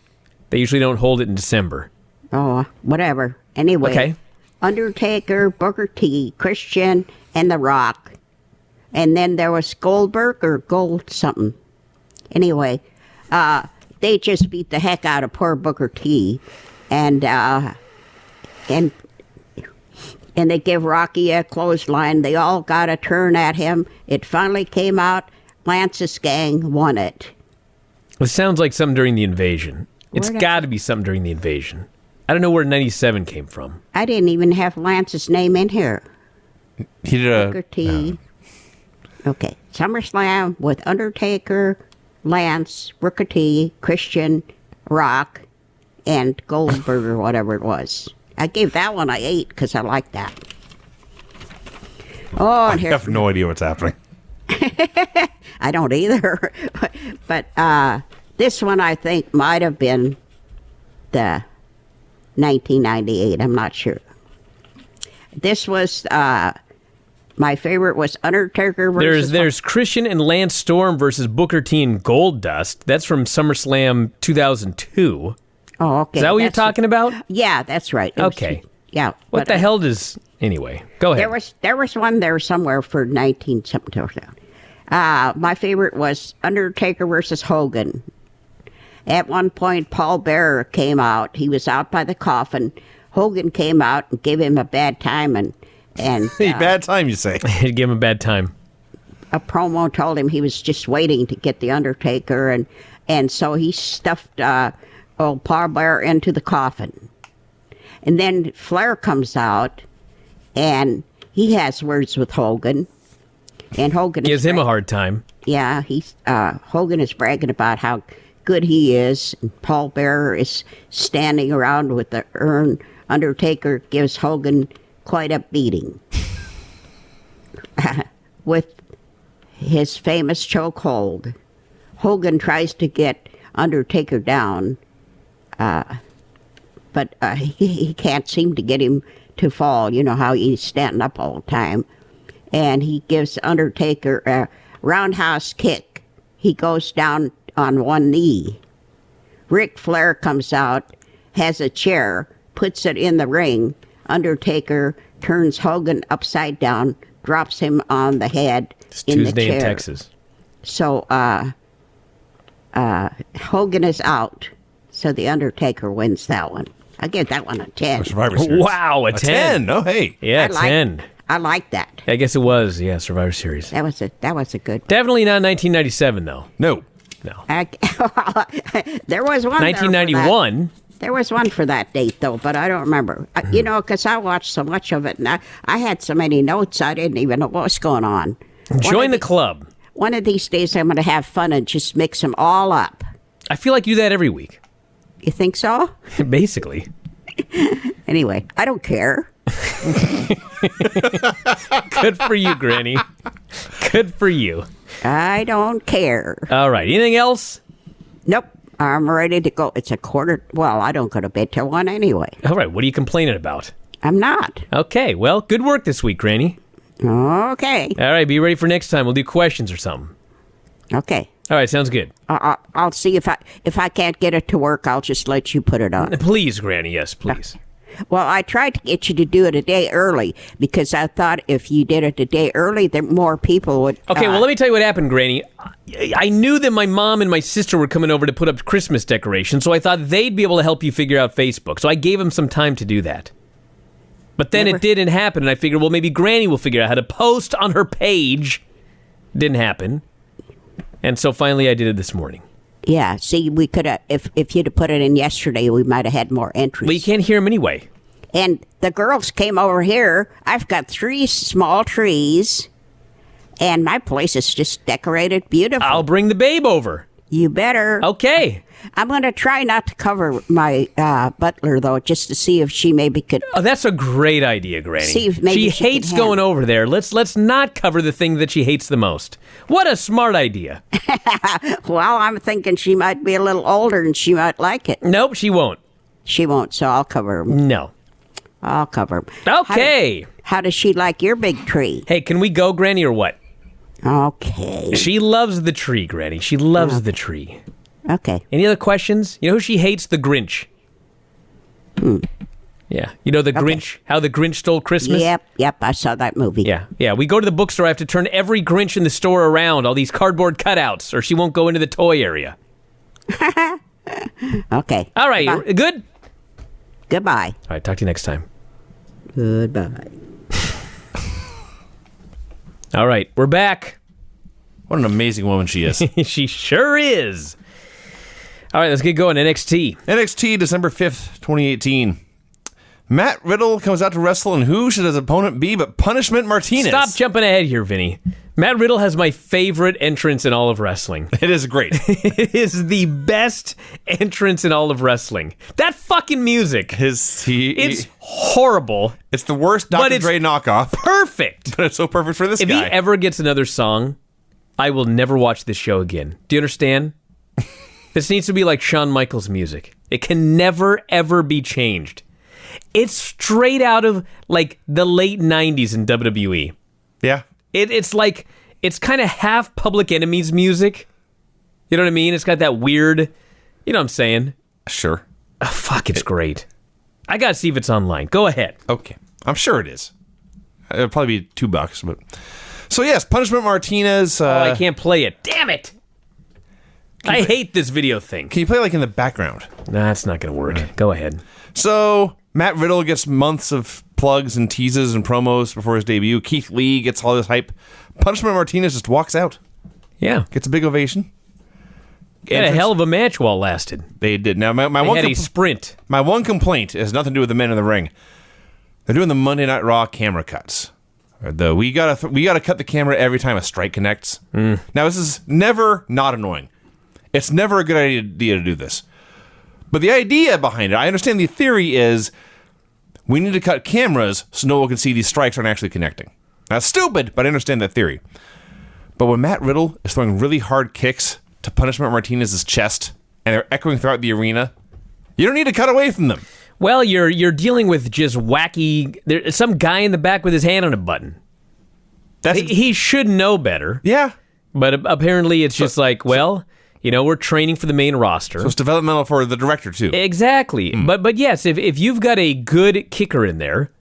Speaker 2: They usually don't hold it in December.
Speaker 4: Oh, whatever. Anyway,
Speaker 2: okay.
Speaker 4: Undertaker, Booker T, Christian, and The Rock. And then there was Goldberg or Gold something. Anyway, they just beat the heck out of poor Booker T. And they give Rocky a clothesline. They all got a turn at him. It finally came out. Lance's gang won it.
Speaker 2: It sounds like something during the invasion. It's got to be something during the invasion. I don't know where 97 came from.
Speaker 4: I didn't even have Lance's name in here.
Speaker 3: He did a...
Speaker 4: Booker T. Okay. SummerSlam with Undertaker, Lance, Booker T, Christian, Rock, and Goldberg or whatever it was. I gave that one an 8 because I like that. Oh, and
Speaker 3: I have no idea what's happening.
Speaker 4: I don't either. But this one I think might have been the 1998. I'm not sure. This was my favorite was Undertaker versus...
Speaker 2: There's Christian and Lance Storm versus Booker T and Goldust. That's from SummerSlam 2002.
Speaker 4: Oh, okay.
Speaker 2: Is that what you're talking about?
Speaker 4: Yeah, that's right.
Speaker 2: Okay.
Speaker 4: Yeah.
Speaker 2: What the hell does... Anyway, go ahead.
Speaker 4: There was one there somewhere for 19-something. My favorite was Undertaker versus Hogan. At one point, Paul Bearer came out. He was out by the coffin. Hogan came out and gave him a bad time. And
Speaker 3: bad time, you say?
Speaker 2: He gave him a bad time.
Speaker 4: A promo told him he was just waiting to get the Undertaker. And so he stuffed old Paul Bearer into the coffin. And then Flair comes out. And he has words with Hogan. And Hogan
Speaker 2: gives him a hard time.
Speaker 4: Yeah, Hogan is bragging about how good he is. And Paul Bearer is standing around with the urn. Undertaker gives Hogan quite a beating. With his famous chokehold. Hogan tries to get Undertaker down. But he can't seem to get him to fall. You know how he's standing up all the time. And he gives Undertaker a roundhouse kick. He goes down on one knee. Ric Flair comes out, has a chair, puts it in the ring. Undertaker turns Hogan upside down, drops him on the head in the chair.
Speaker 2: Tuesday in Texas.
Speaker 4: So Hogan is out. So the Undertaker wins that one. I give that one a 10.
Speaker 3: Survivor Series.
Speaker 2: Wow, a 10.
Speaker 3: Oh, hey.
Speaker 2: Yeah, 10.
Speaker 4: I like that.
Speaker 2: I guess it was, yeah, Survivor Series.
Speaker 4: That was a good.
Speaker 2: Definitely not 1997, though.
Speaker 3: No.
Speaker 4: There was one.
Speaker 2: 1991.
Speaker 4: There was one for that date, though, but I don't remember. You know, because I watched so much of it, and I had so many notes, I didn't even know what was going on.
Speaker 2: Join the club.
Speaker 4: One of these days, I'm going to have fun and just mix them all up.
Speaker 2: I feel like you do that every week.
Speaker 4: You think so?
Speaker 2: Basically.
Speaker 4: Anyway, I don't care.
Speaker 2: Good for you, Granny. Good for you.
Speaker 4: I don't care.
Speaker 2: All right. Anything else?
Speaker 4: Nope. I'm ready to go. It's a quarter. Well, I don't go to bed till 1 anyway.
Speaker 2: All right. What are you complaining about?
Speaker 4: I'm not.
Speaker 2: Okay. Well, good work this week, Granny.
Speaker 4: Okay.
Speaker 2: All right. Be ready for next time. We'll do questions or something.
Speaker 4: Okay.
Speaker 2: All right. Sounds good.
Speaker 4: I'll see if I can't get it to work. I'll just let you put it on.
Speaker 2: Please, Granny. Yes, please.
Speaker 4: Well, I tried to get you to do it a day early because I thought if you did it a day early, then more people would...
Speaker 2: Okay, well, let me tell you what happened, Granny. I knew that my mom and my sister were coming over to put up Christmas decorations, so I thought they'd be able to help you figure out Facebook. So I gave them some time to do that. But then it didn't happen, and I figured, well, maybe Granny will figure out how to post on her page. Didn't happen. And so finally I did it this morning.
Speaker 4: Yeah, see, we could have, if you'd have put it in yesterday, we might have had more entries.
Speaker 2: Well, you can't hear them anyway.
Speaker 4: And the girls came over here. I've got 3 small trees, and my place is just decorated beautiful.
Speaker 2: I'll bring the babe over.
Speaker 4: You better.
Speaker 2: Okay.
Speaker 4: I'm going to try not to cover my butler, though, just to see if she maybe could.
Speaker 2: Oh, that's a great idea, Granny.
Speaker 4: See if maybe
Speaker 2: she hates going over there. Let's not cover the thing that she hates the most. What a smart idea.
Speaker 4: Well, I'm thinking she might be a little older and she might like it.
Speaker 2: Nope, she won't.
Speaker 4: She won't, so I'll cover her.
Speaker 2: No.
Speaker 4: I'll cover her.
Speaker 2: Okay.
Speaker 4: How does she like your big tree?
Speaker 2: Hey, can we go, Granny, or what?
Speaker 4: Okay.
Speaker 2: She loves the tree, Granny. She loves the tree.
Speaker 4: Okay.
Speaker 2: Any other questions? You know who she hates? The Grinch. Yeah. You know the Grinch, how the Grinch stole Christmas?
Speaker 4: Yep, I saw that movie.
Speaker 2: Yeah. We go to the bookstore, I have to turn every Grinch in the store around, all these cardboard cutouts, or she won't go into the toy area.
Speaker 4: Okay.
Speaker 2: All right,
Speaker 4: Goodbye.
Speaker 2: good?
Speaker 4: Goodbye.
Speaker 2: All right, talk to you next time.
Speaker 4: Goodbye.
Speaker 2: All right, we're back.
Speaker 3: What an amazing woman she is.
Speaker 2: She sure is. All right, let's get going. NXT.
Speaker 3: NXT, December 5th, 2018. Matt Riddle comes out to wrestle, and who should his opponent be but Punishment Martinez?
Speaker 2: Stop jumping ahead here, Vinny. Matt Riddle has my favorite entrance in all of wrestling.
Speaker 3: It is great.
Speaker 2: It is the best entrance in all of wrestling. That fucking music. It's horrible.
Speaker 3: It's the worst Dr. Dre knockoff.
Speaker 2: Perfect.
Speaker 3: But it's so perfect for this
Speaker 2: guy. If he ever gets another song, I will never watch this show again. Do you understand? This needs to be like Shawn Michaels music. It can never, ever be changed. It's straight out of, like, the late 90s in WWE.
Speaker 3: Yeah.
Speaker 2: It's like, it's kind of half Public Enemy's music. You know what I mean? It's got that weird, you know what I'm saying?
Speaker 3: Sure.
Speaker 2: Oh, fuck, it's great. I gotta see if it's online. Go ahead.
Speaker 3: Okay. I'm sure it is. It'll probably be $2, but... So, yes, Punishment Martinez...
Speaker 2: I can't play it. Damn it! I hate this video thing.
Speaker 3: Can you play, like, in the background?
Speaker 2: Nah, it's not gonna work. Go ahead.
Speaker 3: So, Matt Riddle gets months of plugs and teases and promos before his debut. Keith Lee gets all this hype. Punishment Martinez just walks out.
Speaker 2: Yeah.
Speaker 3: Gets a big ovation.
Speaker 2: Had a hell of a match while it lasted.
Speaker 3: They did. Now, my
Speaker 2: They
Speaker 3: one
Speaker 2: had a sprint.
Speaker 3: My one complaint has nothing to do with the men in the ring. They're doing the Monday Night Raw camera cuts. We gotta cut the camera every time a strike connects. Now, this is never not annoying. It's never a good idea to do this. But the idea behind it, I understand the theory is we need to cut cameras so no one can see these strikes aren't actually connecting. That's stupid, but I understand that theory. But when Matt Riddle is throwing really hard kicks to Punishment Martinez's chest and they're echoing throughout the arena, you don't need to cut away from them.
Speaker 2: Well, you're dealing with just wacky... There's some guy in the back with his hand on a button. He should know better.
Speaker 3: Yeah.
Speaker 2: But apparently it's just like, you know, we're training for the main roster.
Speaker 3: So it's developmental for the director, too.
Speaker 2: Exactly. But yes, if you've got a good kicker in there,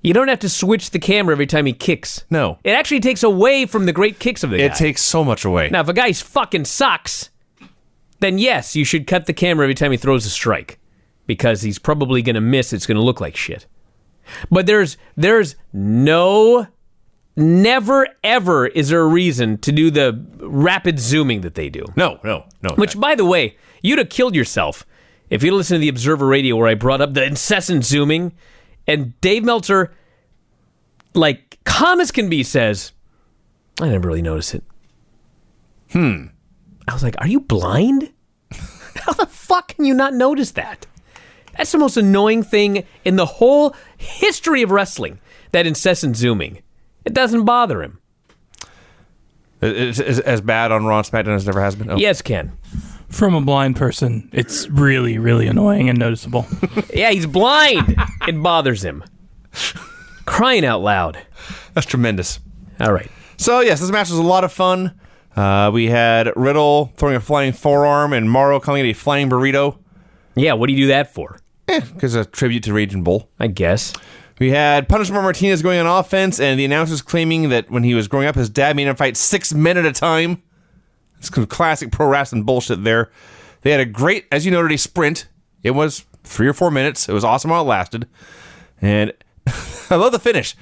Speaker 2: you don't have to switch the camera every time he kicks.
Speaker 3: No.
Speaker 2: It actually takes away from the great kicks of the guy.
Speaker 3: It takes so much away.
Speaker 2: Now, if a guy fucking sucks, then yes, you should cut the camera every time he throws a strike. Because he's probably going to miss. It's going to look like shit. But there's never, ever is there a reason to do the rapid zooming that they do.
Speaker 3: No.
Speaker 2: Which, by the way, you'd have killed yourself if you'd listened to the Observer Radio where I brought up the incessant zooming, and Dave Meltzer, like, calm as can be, says, I never really noticed it. I was like, are you blind? How the fuck can you not notice that? That's the most annoying thing in the whole history of wrestling, that incessant zooming. It doesn't bother him.
Speaker 3: It's as bad on Raw and SmackDown as it ever has been? Oh.
Speaker 2: Yes, Ken.
Speaker 10: From a blind person, it's really, really annoying and noticeable.
Speaker 2: Yeah, he's blind. It bothers him. Crying out loud.
Speaker 3: That's tremendous.
Speaker 2: All right.
Speaker 3: So, yes, this match was a lot of fun. We had Riddle throwing a flying forearm and Morrow calling it a flying burrito.
Speaker 2: Yeah, what do you do that for?
Speaker 3: Because a tribute to Raging Bull.
Speaker 2: I guess.
Speaker 3: We had Punishment Martinez going on offense, and the announcers claiming that when he was growing up, his dad made him fight 6 men at a time. It's classic pro wrestling bullshit there. They had a great, as you noted, a sprint. It was 3 or 4 minutes. It was awesome while it lasted. And I love the finish.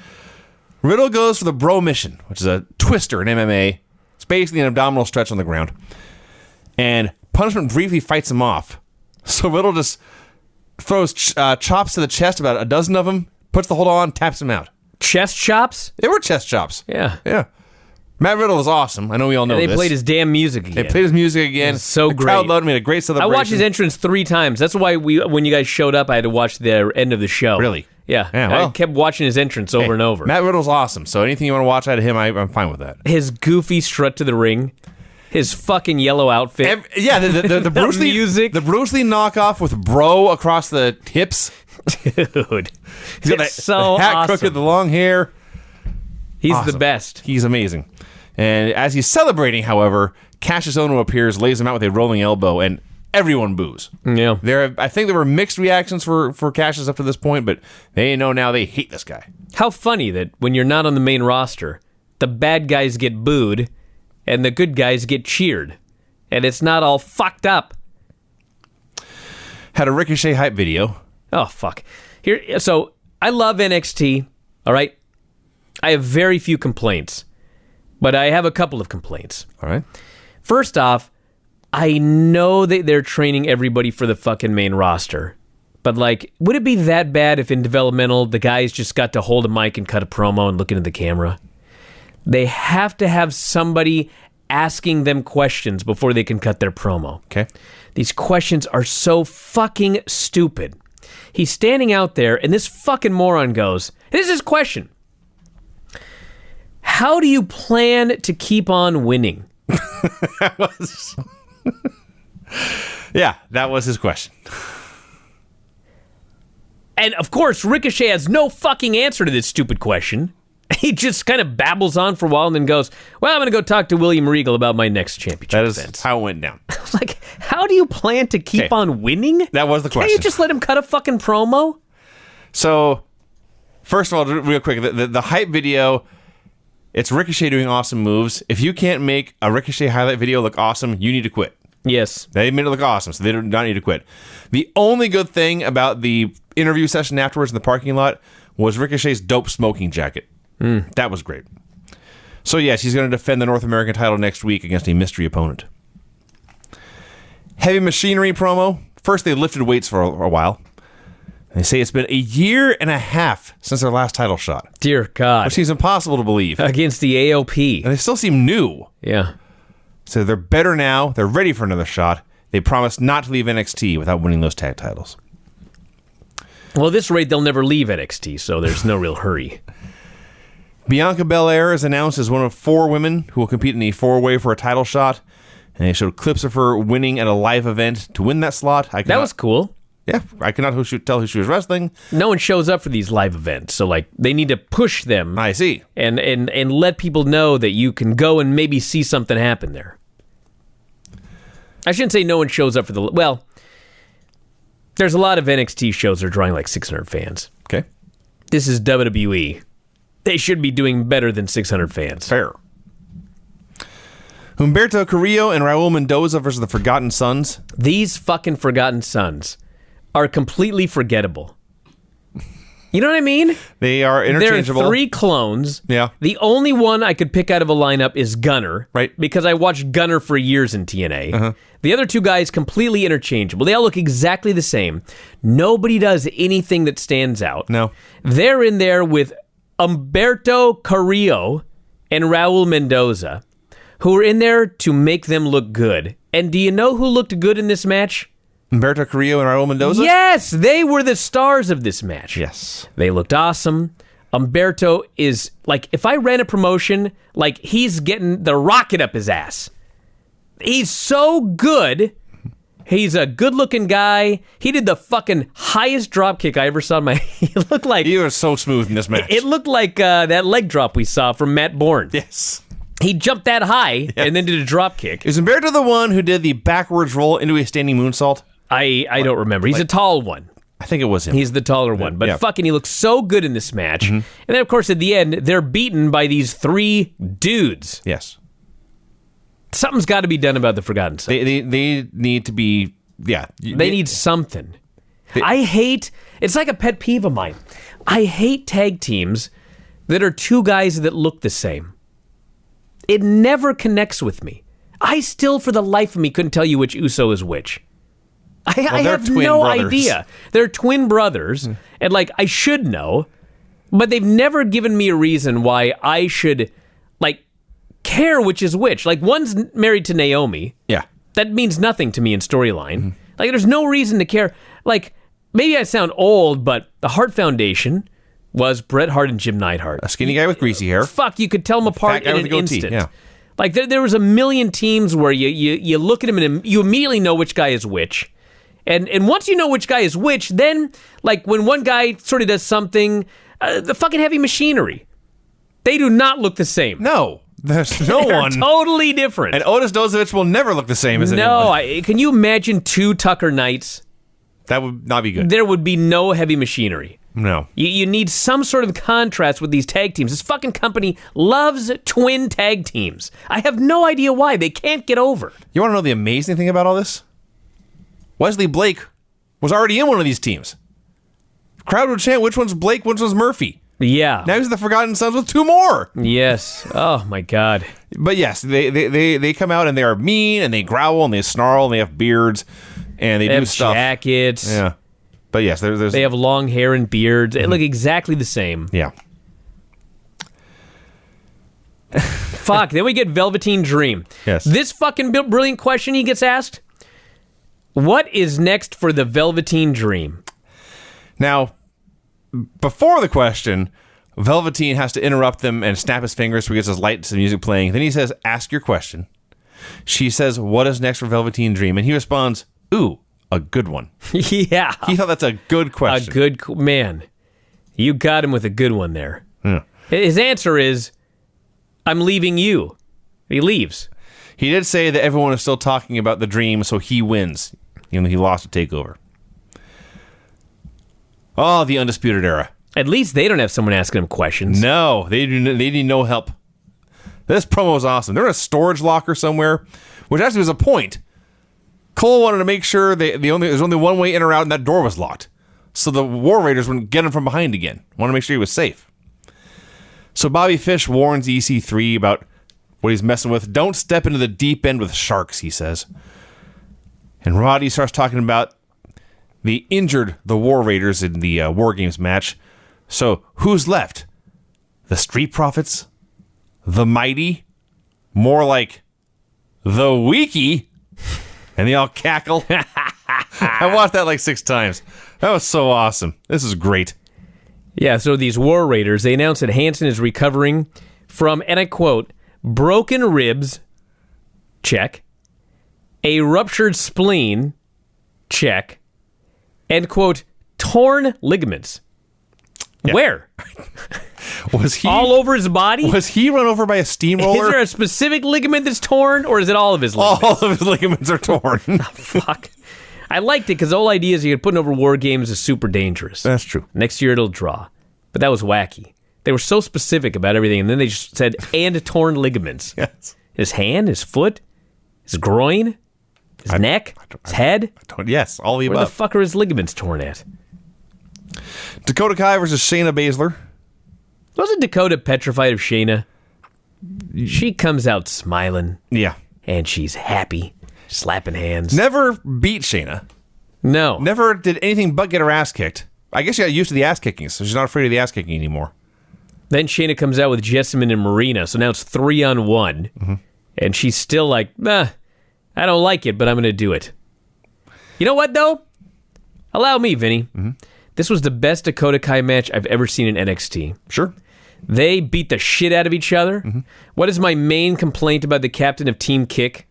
Speaker 3: Riddle goes for the bro mission, which is a twister in MMA. It's basically an abdominal stretch on the ground. And Punishment briefly fights him off. So Riddle just throws chops to the chest, about a dozen of them, puts the hold on, taps him out.
Speaker 2: Chest chops?
Speaker 3: They were chest chops.
Speaker 2: Yeah.
Speaker 3: Yeah. Matt Riddle is awesome. I know we all know
Speaker 2: And they
Speaker 3: this.
Speaker 2: played his damn music again.
Speaker 3: They played his music again.
Speaker 2: It's so
Speaker 3: the
Speaker 2: great.
Speaker 3: crowd loved, made a great
Speaker 2: I
Speaker 3: celebration.
Speaker 2: watched his entrance 3 times. That's why when you guys showed up, I had to watch the end of the show.
Speaker 3: Really?
Speaker 2: Yeah.
Speaker 3: well.
Speaker 2: I kept watching his entrance over and over.
Speaker 3: Matt Riddle's awesome. So anything you want to watch out of him, I'm fine with that.
Speaker 2: His goofy strut to the ring, his fucking yellow outfit.
Speaker 3: The Bruce Lee
Speaker 2: music.
Speaker 3: the Bruce Lee knockoff with bro across the hips.
Speaker 2: Dude.
Speaker 3: He's got
Speaker 2: It's
Speaker 3: the
Speaker 2: so
Speaker 3: hat
Speaker 2: awesome.
Speaker 3: crooked, the long hair.
Speaker 2: He's
Speaker 3: Awesome.
Speaker 2: the best.
Speaker 3: He's amazing. And as he's celebrating, however, Cassius Ohno appears, lays him out with a rolling elbow, and everyone boos.
Speaker 2: Yeah.
Speaker 3: I think there were mixed reactions for Cassius up to this point, but they know now they hate this guy.
Speaker 2: How funny that when you're not on the main roster, the bad guys get booed and the good guys get cheered. And it's not all fucked up.
Speaker 3: Had a Ricochet hype video.
Speaker 2: Oh, fuck. So, I love NXT, all right? I have very few complaints, but I have a couple of complaints.
Speaker 3: All right.
Speaker 2: First off, I know that they're training everybody for the fucking main roster, but, like, would it be that bad if in developmental the guys just got to hold a mic and cut a promo and look into the camera? They have to have somebody asking them questions before they can cut their promo.
Speaker 3: Okay.
Speaker 2: These questions are so fucking stupid. He's standing out there, and this fucking moron goes, this is his question. How do you plan to keep on winning?
Speaker 3: Yeah, that was his question.
Speaker 2: And, of course, Ricochet has no fucking answer to this stupid question. He just kind of babbles on for a while and then goes, well, I'm going to go talk to William Regal about my next championship
Speaker 3: That is
Speaker 2: defense.
Speaker 3: how it went down.
Speaker 2: I was like, how do you plan to keep
Speaker 3: Okay.
Speaker 2: on winning?
Speaker 3: That was the
Speaker 2: Can't
Speaker 3: question.
Speaker 2: you just let him cut a fucking promo?
Speaker 3: So, first of all, real quick, the hype video, it's Ricochet doing awesome moves. If you can't make a Ricochet highlight video look awesome, you need to quit.
Speaker 2: Yes.
Speaker 3: They made it look awesome, so they do not need to quit. The only good thing about the interview session afterwards in the parking lot was Ricochet's dope smoking jacket. That was great. So, yes, he's going to defend the North American title next week against a mystery opponent. Heavy Machinery promo. First, they lifted weights for a while. They say it's been 1.5 years since their last title shot,
Speaker 2: Dear God.
Speaker 3: which seems impossible to believe.
Speaker 2: Against the AOP.
Speaker 3: And they still seem new.
Speaker 2: Yeah.
Speaker 3: So they're better now. They're ready for another shot. They promise not to leave NXT without winning those tag titles.
Speaker 2: Well, at this rate, they'll never leave NXT, so there's no real hurry.
Speaker 3: Bianca Belair is announced as one of 4 women who will compete in a 4-way for a title shot. And they showed clips of her winning at a live event to win that slot.
Speaker 2: That was cool.
Speaker 3: Yeah, I cannot tell who she was wrestling.
Speaker 2: No one shows up for these live events, so like they need to push them.
Speaker 3: I see.
Speaker 2: And let people know that you can go and maybe see something happen there. I shouldn't say no one shows up for the... Well, there's a lot of NXT shows that are drawing like 600 fans.
Speaker 3: Okay.
Speaker 2: This is WWE. They should be doing better than 600 fans.
Speaker 3: Fair. Humberto Carrillo and Raul Mendoza versus the Forgotten Sons.
Speaker 2: These fucking Forgotten Sons are completely forgettable. You know what I mean?
Speaker 3: They are interchangeable.
Speaker 2: There are 3 clones.
Speaker 3: Yeah.
Speaker 2: The only one I could pick out of a lineup is Gunner.
Speaker 3: Right.
Speaker 2: Because I watched Gunner for years in TNA.
Speaker 3: Uh-huh.
Speaker 2: The other 2 guys, completely interchangeable. They all look exactly the same. Nobody does anything that stands out.
Speaker 3: No.
Speaker 2: They're in there with Humberto Carrillo and Raul Mendoza, who are in there to make them look good. And do you know who looked good in this match?
Speaker 3: Humberto Carrillo and Raul Mendoza?
Speaker 2: Yes, they were the stars of this match.
Speaker 3: Yes.
Speaker 2: They looked awesome. Humberto is, like, if I ran a promotion, like, he's getting the rocket up his ass. He's so good. He's a good-looking guy. He did the fucking highest drop kick I ever saw in my... He looked like...
Speaker 3: You are so smooth in this match.
Speaker 2: It looked like that leg drop we saw from Matt Bourne.
Speaker 3: Yes.
Speaker 2: He jumped that high and then did a drop kick.
Speaker 3: Is Humberto the one who did the backwards roll into a standing moonsault?
Speaker 2: I don't remember. He's a tall one.
Speaker 3: I think it was him.
Speaker 2: He's the taller one. But
Speaker 3: Yeah.
Speaker 2: fucking, he looks so good in this match. And then, of course, at the end, they're beaten by these 3 dudes.
Speaker 3: Yes.
Speaker 2: Something's got to be done about the Forgotten Sons.
Speaker 3: They need to be... Yeah.
Speaker 2: They need something. I hate... It's like a pet peeve of mine. I hate tag teams that are 2 guys that look the same. It never connects with me. I still, for the life of me, couldn't tell you which Uso is which. I
Speaker 3: they're
Speaker 2: have
Speaker 3: twin
Speaker 2: no
Speaker 3: brothers.
Speaker 2: idea. They're twin brothers, and like I should know, but they've never given me a reason why I should like care which is which. Like, one's married to Naomi.
Speaker 3: Yeah.
Speaker 2: That means nothing to me in storyline. Like, there's no reason to care. Like, maybe I sound old, but the Hart Foundation was Bret Hart and Jim Neidhart.
Speaker 3: A skinny guy with greasy hair.
Speaker 2: Fuck, you could tell them apart in an instant.
Speaker 3: Yeah.
Speaker 2: Like, there was a million teams where you look at them and you immediately know which guy is which. And once you know which guy is which, then, like, when one guy sort of does something, the fucking Heavy Machinery, they do not look the same.
Speaker 3: No. There's no
Speaker 2: They're
Speaker 3: one.
Speaker 2: Totally different.
Speaker 3: And Otis Dozovich will never look the same as anyone.
Speaker 2: No, can you imagine 2 Tucker Knights?
Speaker 3: That would not be good.
Speaker 2: There would be no Heavy Machinery.
Speaker 3: No.
Speaker 2: You need some sort of contrast with these tag teams. This fucking company loves twin tag teams. I have no idea why. They can't get over.
Speaker 3: You want to know the amazing thing about all this? Wesley Blake was already in one of these teams. Crowd would chant, which one's Blake, which one's Murphy?
Speaker 2: Yeah.
Speaker 3: Now he's the Forgotten Sons with 2 more.
Speaker 2: Yes. Oh, my God.
Speaker 3: But yes, they come out and they are mean and they growl and they snarl and they have beards and they do
Speaker 2: have
Speaker 3: stuff.
Speaker 2: Jackets.
Speaker 3: Yeah. But yes, there's
Speaker 2: They have long hair and beards. They look exactly the same.
Speaker 3: Yeah.
Speaker 2: Fuck. Then we get Velveteen Dream.
Speaker 3: Yes.
Speaker 2: This fucking brilliant question he gets asked. What is next for the Velveteen Dream?
Speaker 3: Now, before the question, Velveteen has to interrupt them and snap his fingers so he gets his lights and music playing. Then he says, ask your question. She says, what is next for Velveteen Dream? And he responds, ooh, a good one.
Speaker 2: Yeah.
Speaker 3: He thought that's a good question.
Speaker 2: A good... Man, you got him with a good one there.
Speaker 3: Yeah.
Speaker 2: His answer is, I'm leaving you. He leaves.
Speaker 3: He did say that everyone is still talking about the dream, so he wins. Even though he lost a takeover. Oh, the Undisputed Era.
Speaker 2: At least they don't have someone asking them questions.
Speaker 3: No, they need no help. This promo is awesome. They're in a storage locker somewhere, which actually was a point. Cole wanted to make sure there's only one way in or out, and that door was locked. So the War Raiders wouldn't get him from behind again. Wanted to make sure he was safe. So Bobby Fish warns EC3 about what he's messing with. Don't step into the deep end with sharks, he says. And Roddy starts talking about the War Raiders in the War Games match. So who's left? The Street Profits? The Mighty? More like the Weaky? And they all cackle. I watched that like 6 times. That was so awesome. This is great.
Speaker 2: Yeah, so these War Raiders, they announced that Hanson is recovering from, and I quote, broken ribs, check, a ruptured spleen, check, and, quote, torn ligaments. Yeah. Where?
Speaker 3: Was he
Speaker 2: all over his body?
Speaker 3: Was he run over by a steamroller?
Speaker 2: Is there a specific ligament that's torn, or is it all of his ligaments?
Speaker 3: All of his ligaments are torn.
Speaker 2: Oh, fuck. I liked it because the whole idea is you putting over War Games is super dangerous.
Speaker 3: That's true.
Speaker 2: Next year it'll draw. But that was wacky. They were so specific about everything, and then they just said, and torn ligaments.
Speaker 3: Yes.
Speaker 2: His hand, his foot, his groin, his neck, his head.
Speaker 3: Yes, all the above.
Speaker 2: Where the fuck are his ligaments torn at?
Speaker 3: Dakota Kai versus Shayna Baszler.
Speaker 2: Wasn't Dakota petrified of Shayna? She comes out smiling.
Speaker 3: Yeah.
Speaker 2: And she's happy, slapping hands.
Speaker 3: Never beat Shayna.
Speaker 2: No.
Speaker 3: Never did anything but get her ass kicked. I guess she got used to the ass kicking, so she's not afraid of the ass kicking anymore.
Speaker 2: Then Shayna comes out with Jessamine and Marina, so now it's 3-on-1. Mm-hmm. And she's still like, I don't like it, but I'm going to do it. You know what, though? Allow me, Vinny. Mm-hmm. This was the best Dakota Kai match I've ever seen in NXT.
Speaker 3: Sure.
Speaker 2: They beat the shit out of each other. Mm-hmm. What is my main complaint about the captain of Team Kick?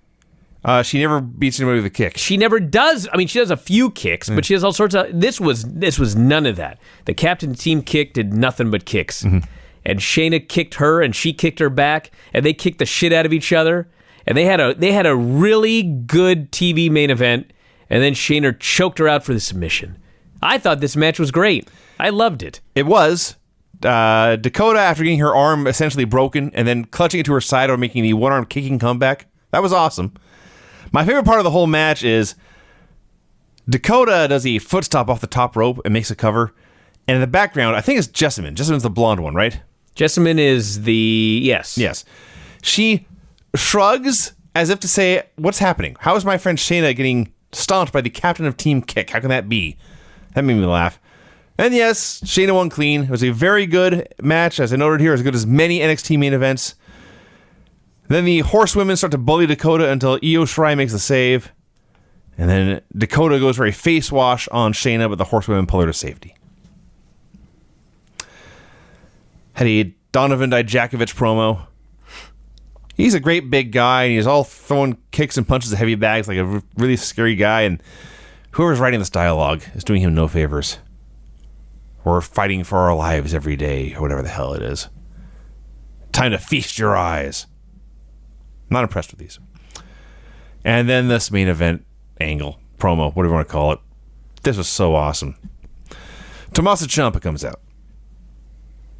Speaker 3: She never beats anybody with a kick.
Speaker 2: She never does. I mean, she does a few kicks, but she has all sorts of... This was none of that. The captain of Team Kick did nothing but kicks. Mm-hmm. And Shayna kicked her, and she kicked her back, and they kicked the shit out of each other. And they had a really good TV main event, and then Shayna choked her out for the submission. I thought this match was great. I loved it.
Speaker 3: It was. Dakota, after getting her arm essentially broken, and then clutching it to her side or making the one-arm kicking comeback, that was awesome. My favorite part of the whole match is Dakota does a foot stomp off the top rope and makes a cover. And in the background, I think it's Jessamine. Jessamine's the blonde one, right?
Speaker 2: Jessamine is the... Yes.
Speaker 3: Yes. She shrugs as if to say, what's happening? How is my friend Shayna getting stomped by the captain of Team Kick? How can that be? That made me laugh. And yes, Shayna won clean. It was a very good match, as I noted here, as good as many NXT main events. Then the horsewomen start to bully Dakota until Io Shirai makes the save. And then Dakota goes for a face wash on Shayna, but the horsewomen pull her to safety. Had a Donovan Dijakovic promo. He's a great big guy, and he's all throwing kicks and punches at heavy bags like a really scary guy, and whoever's writing this dialogue is doing him no favors. We're fighting for our lives every day, or whatever the hell it is. Time to feast your eyes. I'm not impressed with these. And then this main event angle, promo, whatever you want to call it. This was so awesome. Tommaso Ciampa comes out.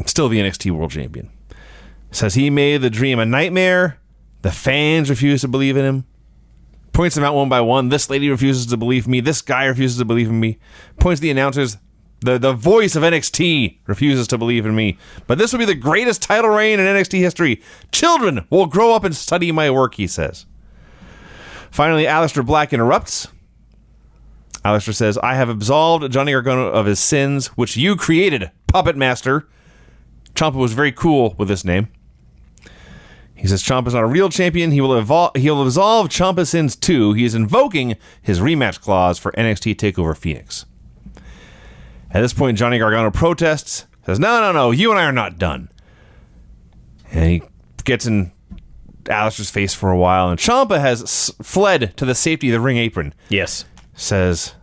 Speaker 3: Still the NXT World Champion. Says he made the dream a nightmare. The fans refuse to believe in him. Points them out one by one. This lady refuses to believe me. This guy refuses to believe in me. Points to the announcers. The voice of NXT refuses to believe in me. But this will be the greatest title reign in NXT history. Children will grow up and study my work, he says. Finally, Aleister Black interrupts. Aleister says, I have absolved Johnny Gargano of his sins, which you created, Puppet Master. Ciampa was very cool with this name. He says Ciampa's not a real champion. He'll absolve Ciampa's sins too. He is invoking his rematch clause for NXT TakeOver Phoenix. At this point, Johnny Gargano protests, says, no, you and I are not done. And he gets in Aleister's face for a while, and Ciampa has fled to the safety of the ring apron.
Speaker 2: Yes.
Speaker 3: Says,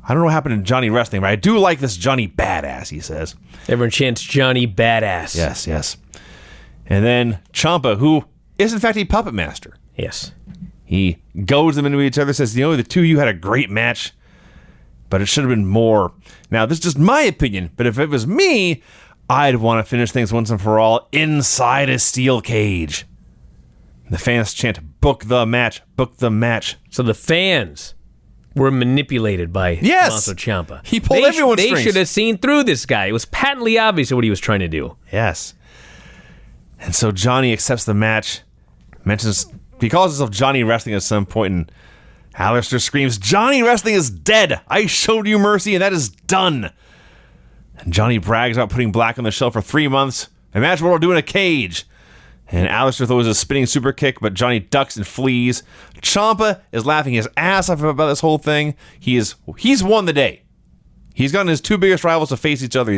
Speaker 3: I don't know what happened to Johnny Wrestling, but I do like this Johnny Badass, he says.
Speaker 2: Everyone chants Johnny Badass.
Speaker 3: Yes. And then Ciampa, who is in fact a puppet master.
Speaker 2: Yes.
Speaker 3: He goads them into each other, says, the two of you had a great match, but it should have been more. Now, this is just my opinion, but if it was me, I'd want to finish things once and for all inside a steel cage. The fans chant, book the match, book the match.
Speaker 2: So the fans were manipulated by Tommaso Ciampa.
Speaker 3: He pulled everyone's strings.
Speaker 2: They should have seen through this guy. It was patently obvious what he was trying to do.
Speaker 3: Yes. And so Johnny accepts the match, he calls himself Johnny Wrestling at some point, and Aleister screams, Johnny Wrestling is dead. I showed you mercy, and that is done. And Johnny brags about putting Black on the shelf for 3 months. Imagine what we'll do in a cage. And Aleister throws a spinning super kick, but Johnny ducks and flees. Ciampa is laughing his ass off about this whole thing. He's won the day. He's gotten his two biggest rivals to face each other.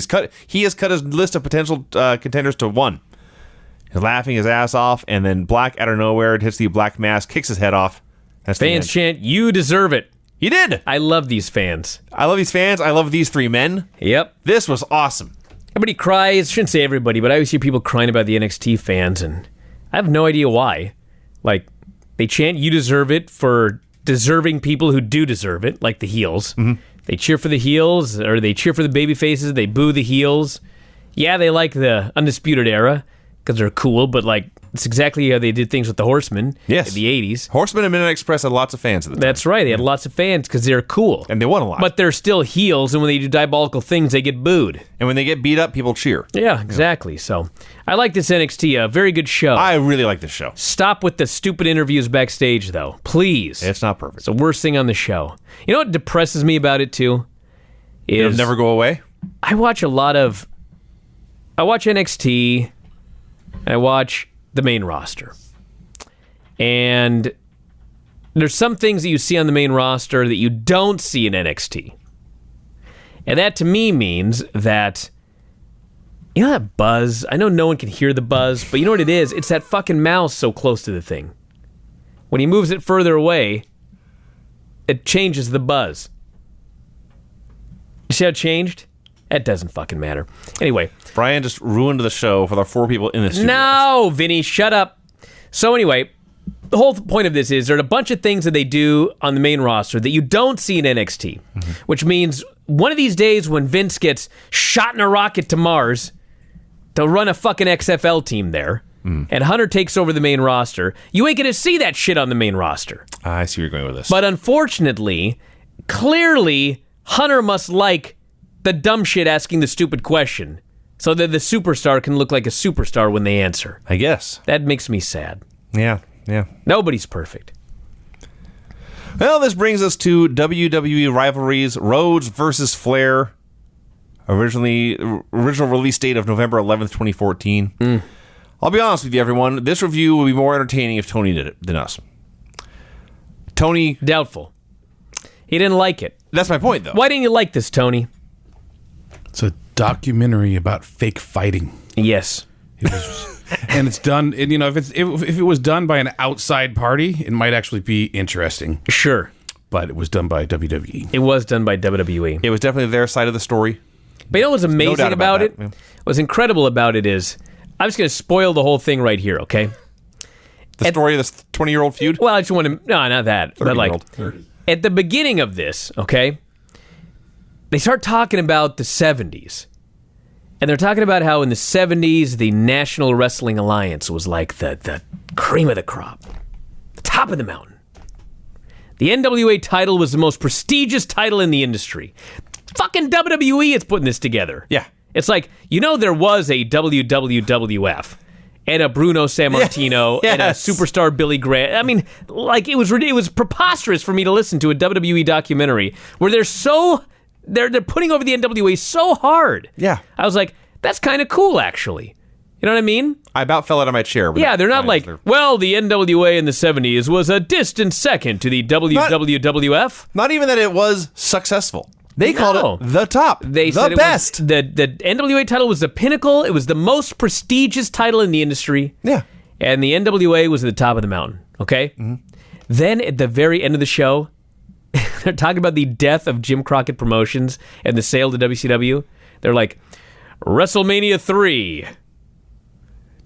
Speaker 3: He has cut his list of potential contenders to 1. He's laughing his ass off, and then Black out of nowhere hits the black mask, kicks his head off. That's
Speaker 2: fans chant, you deserve it.
Speaker 3: You did.
Speaker 2: I love these fans.
Speaker 3: I love these 3 men.
Speaker 2: Yep.
Speaker 3: This was awesome.
Speaker 2: Everybody cries. Shouldn't say everybody, but I always hear people crying about the NXT fans, and I have no idea why. Like, they chant, you deserve it for deserving people who do deserve it, like the heels. Mm-hmm. They cheer for the heels, or they cheer for the baby faces. They boo the heels. Yeah, they like the Undisputed Era because they're cool, but like, it's exactly how they did things with the Horsemen in the 80s.
Speaker 3: Horsemen and Midnight Express had lots of fans at the time.
Speaker 2: That's right. They had lots of fans because they're cool.
Speaker 3: And they won a lot.
Speaker 2: But they're still heels, and when they do diabolical things, they get booed.
Speaker 3: And when they get beat up, people cheer.
Speaker 2: Yeah, exactly. So I like this NXT. A very good show.
Speaker 3: I really like this show.
Speaker 2: Stop with the stupid interviews backstage, though. Please.
Speaker 3: It's not perfect.
Speaker 2: It's the worst thing on the show. You know what depresses me about it, too?
Speaker 3: It'll never go away?
Speaker 2: I watch NXT, and I watch the main roster. And there's some things that you see on the main roster that you don't see in NXT. And that to me means that, you know that buzz? I know no one can hear the buzz, but you know what it is? It's that fucking mouse so close to the thing. When he moves it further away, it changes the buzz. You see how it changed? That doesn't fucking matter. Anyway.
Speaker 3: Brian just ruined the show for the 4 people in the studio.
Speaker 2: No, Vinny, shut up. So anyway, the whole point of this is there are a bunch of things that they do on the main roster that you don't see in NXT, which means one of these days when Vince gets shot in a rocket to Mars to run a fucking XFL team there, and Hunter takes over the main roster, you ain't going to see that shit on the main roster.
Speaker 3: I see where you're going with this.
Speaker 2: But unfortunately, clearly, Hunter must like the dumb shit asking the stupid question so that the superstar can look like a superstar when they answer.
Speaker 3: I guess.
Speaker 2: That makes me sad.
Speaker 3: Yeah.
Speaker 2: Nobody's perfect.
Speaker 3: Well, this brings us to WWE Rivalries, Rhodes versus Flair. Original release date of November 11th, 2014. I'll be honest with you, everyone. This review would be more entertaining if Tony did it than us. Tony...
Speaker 2: Doubtful. He didn't like it.
Speaker 3: That's my point, though.
Speaker 2: Why didn't you like this, Tony?
Speaker 6: It's a documentary about fake fighting.
Speaker 2: Yes.
Speaker 6: And it's done, and, if it was done by an outside party, it might actually be interesting.
Speaker 2: Sure.
Speaker 6: But it was done by WWE.
Speaker 2: It was done by WWE.
Speaker 3: It was definitely their side of the story.
Speaker 2: But you know what's amazing about it?
Speaker 3: Yeah.
Speaker 2: What's incredible about it is, I'm just going to spoil the whole thing right here, okay?
Speaker 3: The story of this 20-year-old feud?
Speaker 2: Well, I just want to... No, not that. But like,
Speaker 3: 30.
Speaker 2: at the beginning of this, okay, they start talking about the 70s. And they're talking about how in the 70s, the National Wrestling Alliance was like the cream of the crop. The top of the mountain. The NWA title was the most prestigious title in the industry. Fucking WWE is putting this together.
Speaker 3: Yeah.
Speaker 2: It's like, there was a WWF and a Bruno Sammartino and a superstar Billy Graham. I mean, like, it was preposterous for me to listen to a WWE documentary where they're putting over the NWA so hard.
Speaker 3: Yeah.
Speaker 2: I was like, that's kind of cool, actually. You know what I mean?
Speaker 3: I about fell out of my chair.
Speaker 2: Yeah, they're not like, well, the NWA in the 70s was a distant second to the WWF.
Speaker 3: Not even that it was successful. They called it the top.
Speaker 2: They said
Speaker 3: the best.
Speaker 2: The NWA title was the pinnacle. It was the most prestigious title in the industry.
Speaker 3: Yeah.
Speaker 2: And the NWA was at the top of the mountain. Okay? Mm-hmm. Then at the very end of the show, they're talking about the death of Jim Crockett Promotions and the sale to WCW. They're like, WrestleMania 3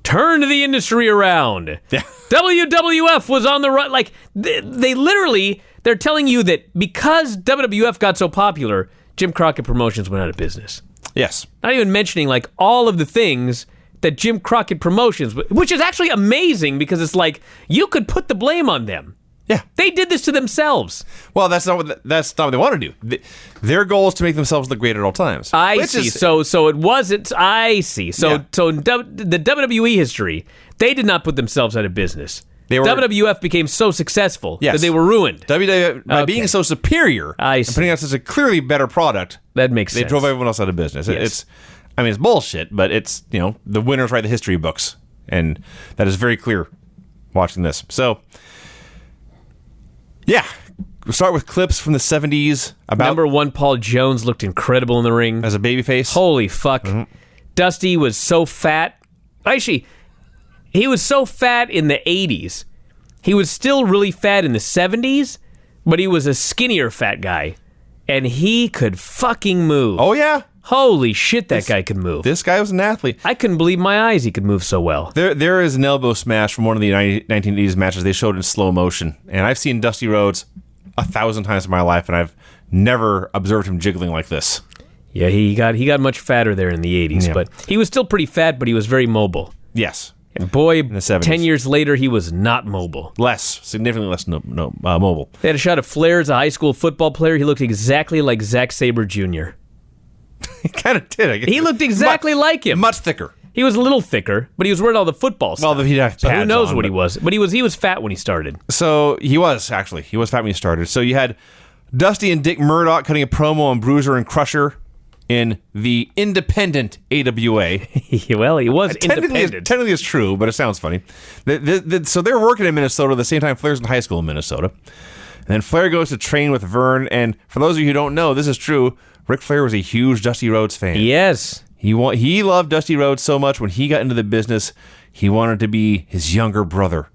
Speaker 2: turned the industry around. Yeah. WWF was on the run. Like, they literally, they're telling you that because WWF got so popular, Jim Crockett Promotions went out of business.
Speaker 3: Yes.
Speaker 2: Not even mentioning, like, all of the things that Jim Crockett Promotions, which is actually amazing because it's like, you could put the blame on them.
Speaker 3: Yeah.
Speaker 2: They did this to themselves.
Speaker 3: Well, that's not what they want to do. Their goal is to make themselves look great at all times.
Speaker 2: I see. So it wasn't. I see. So in the WWE history, they did not put themselves out of business. WWF became so successful that they were ruined.
Speaker 3: WWF, by being so superior and putting out such a clearly better product,
Speaker 2: that makes sense.
Speaker 3: They drove everyone else out of business.
Speaker 2: Yes.
Speaker 3: It's bullshit, but it's, the winners write the history books, and that is very clear watching this. So, yeah, we'll start with clips from the 70s. About
Speaker 2: Number one, Paul Jones looked incredible in the ring.
Speaker 3: As a babyface.
Speaker 2: Holy fuck. Mm-hmm. Dusty was so fat. Actually, he was so fat in the 80s. He was still really fat in the 70s, but he was a skinnier fat guy. And he could fucking move.
Speaker 3: Oh, yeah?
Speaker 2: Holy shit, that guy could move.
Speaker 3: This guy was an athlete.
Speaker 2: I couldn't believe my eyes he could move so well.
Speaker 3: There is an elbow smash from one of the 1980s matches they showed in slow motion. And I've seen Dusty Rhodes 1,000 times in my life, and I've never observed him jiggling like this.
Speaker 2: Yeah, he got much fatter there in the 80s, but he was still pretty fat, but he was very mobile.
Speaker 3: Yes.
Speaker 2: And boy,
Speaker 3: in the 70s.
Speaker 2: 10 years later, he was not mobile.
Speaker 3: Significantly less mobile.
Speaker 2: They had a shot of Flair as a high school football player. He looked exactly like Zack Sabre Jr.
Speaker 3: He kind of did, I guess.
Speaker 2: He looked exactly like him.
Speaker 3: Much thicker.
Speaker 2: He was a little thicker, but he was wearing all the football stuff.
Speaker 3: Well, he'd have
Speaker 2: so who
Speaker 3: pads
Speaker 2: knows
Speaker 3: on,
Speaker 2: what he was. But he was fat when he started.
Speaker 3: So he was fat when he started. So you had Dusty and Dick Murdoch cutting a promo on Bruiser and Crusher in the independent AWA.
Speaker 2: Well, he was independent.
Speaker 3: Technically it's true, but it sounds funny. So they're working in Minnesota at the same time Flair's in high school in Minnesota. And then Flair goes to train with Vern, and for those of you who don't know, this is true, Ric Flair was a huge Dusty Rhodes fan.
Speaker 2: Yes.
Speaker 3: He loved Dusty Rhodes so much when he got into the business, he wanted to be his younger brother.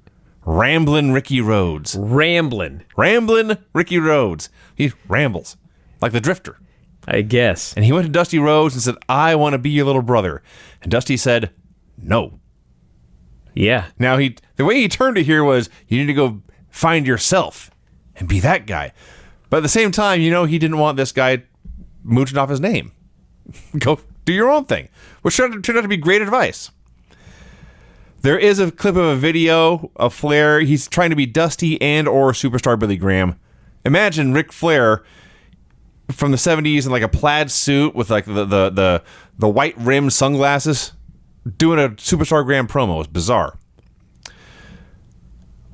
Speaker 3: Ramblin' Ricky Rhodes.
Speaker 2: Ramblin'
Speaker 3: Ricky Rhodes. He rambles, like the Drifter.
Speaker 2: I guess.
Speaker 3: And he went to Dusty Rhodes and said, I want to be your little brother. And Dusty said, no.
Speaker 2: Yeah.
Speaker 3: Now, the way he turned it here was, you need to go find yourself and be that guy. But at the same time, he didn't want this guy mooching off his name. Go do your own thing. Which turned out to be great advice. There is a clip of a video of Flair. He's trying to be Dusty and or superstar Billy Graham. Imagine Ric Flair from the 70s in like a plaid suit with like the white rimmed sunglasses doing a Superstar Graham promo. It was bizarre.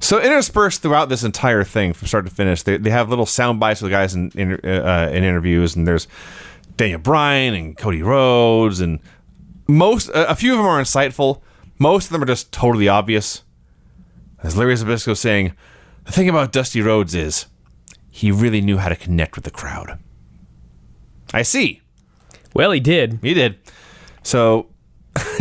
Speaker 3: So interspersed throughout this entire thing from start to finish, they have little sound bites with the guys in interviews, and there's Daniel Bryan and Cody Rhodes, and a few of them are insightful. Most of them are just totally obvious. As Larry Zbyszko saying, the thing about Dusty Rhodes is he really knew how to connect with the crowd. I see.
Speaker 2: Well, he did.
Speaker 3: He did. So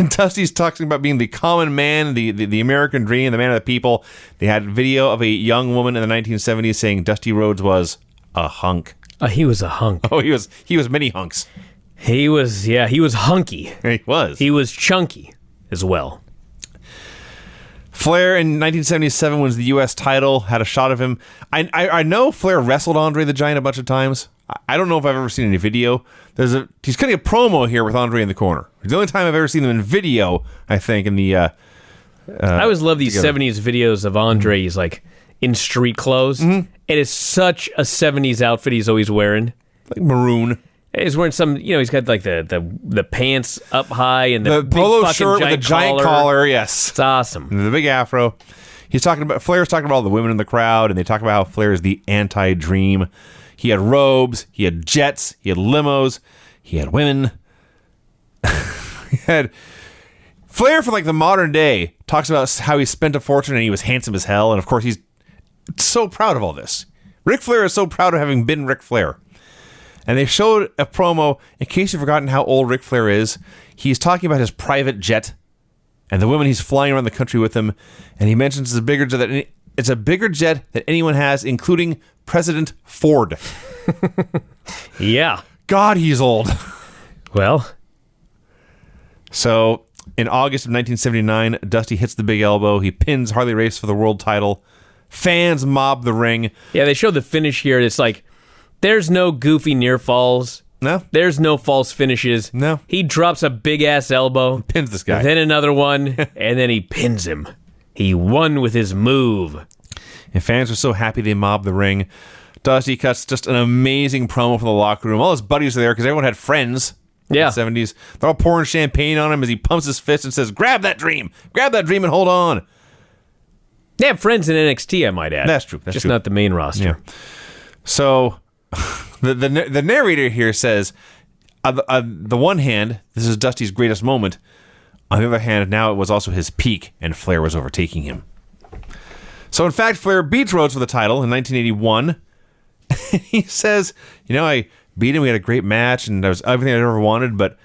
Speaker 3: Dusty's talking about being the common man, the American dream, the man of the people. They had video of a young woman in the 1970s saying Dusty Rhodes was a hunk.
Speaker 2: He was a hunk.
Speaker 3: Oh, he was many hunks.
Speaker 2: He was hunky.
Speaker 3: He was.
Speaker 2: He was chunky as well.
Speaker 3: Flair in 1977 wins the U.S. title, had a shot of him. I know Flair wrestled Andre the Giant a bunch of times. I don't know if I've ever seen any video. He's cutting a promo here with Andre in the corner. It's the only time I've ever seen them in video, I think, in the...
Speaker 2: I always love these
Speaker 3: together.
Speaker 2: 70s videos of Andre. He's like in street clothes. It is such a 70s outfit he's always wearing.
Speaker 3: Like maroon.
Speaker 2: He's wearing some, he's got like the pants up high and the big
Speaker 3: polo
Speaker 2: fucking
Speaker 3: shirt with a giant collar. Yes.
Speaker 2: It's awesome.
Speaker 3: And the big afro. Flair's talking about all the women in the crowd, and they talk about how Flair is the anti-dream. He had robes, he had jets, he had limos, he had women. He had... Flair from like the modern day talks about how he spent a fortune and he was handsome as hell, and of course he's so proud of all this. Ric Flair is so proud of having been Ric Flair. And they showed a promo, in case you've forgotten how old Ric Flair is, he's talking about his private jet and the women he's flying around the country with him, and he mentions it's a bigger jet than anyone has, including President Ford.
Speaker 2: Yeah.
Speaker 3: God, he's old.
Speaker 2: Well.
Speaker 3: So, in August of 1979, Dusty hits the big elbow. He pins Harley Race for the world title. Fans mob the ring.
Speaker 2: Yeah, they show the finish here. It's like, there's no goofy near falls.
Speaker 3: No.
Speaker 2: There's no false finishes.
Speaker 3: No.
Speaker 2: He drops a big-ass elbow.
Speaker 3: Pins this guy.
Speaker 2: Then another one, and then he pins him. He won with his move.
Speaker 3: And fans were so happy they mobbed the ring. Dusty cuts just an amazing promo from the locker room. All his buddies are there because everyone had friends.
Speaker 2: Yeah.
Speaker 3: In the 70s. They're all pouring champagne on him as he pumps his fist and says, grab that dream and hold on.
Speaker 2: They have friends in NXT, I might add.
Speaker 3: That's true.
Speaker 2: Just not the main roster.
Speaker 3: Yeah. So, the narrator here says, on the one hand, this is Dusty's greatest moment. On the other hand, now it was also his peak, and Flair was overtaking him. So, in fact, Flair beats Rhodes for the title in 1981. He says, I beat him, we had a great match, and that was everything I'd ever wanted, but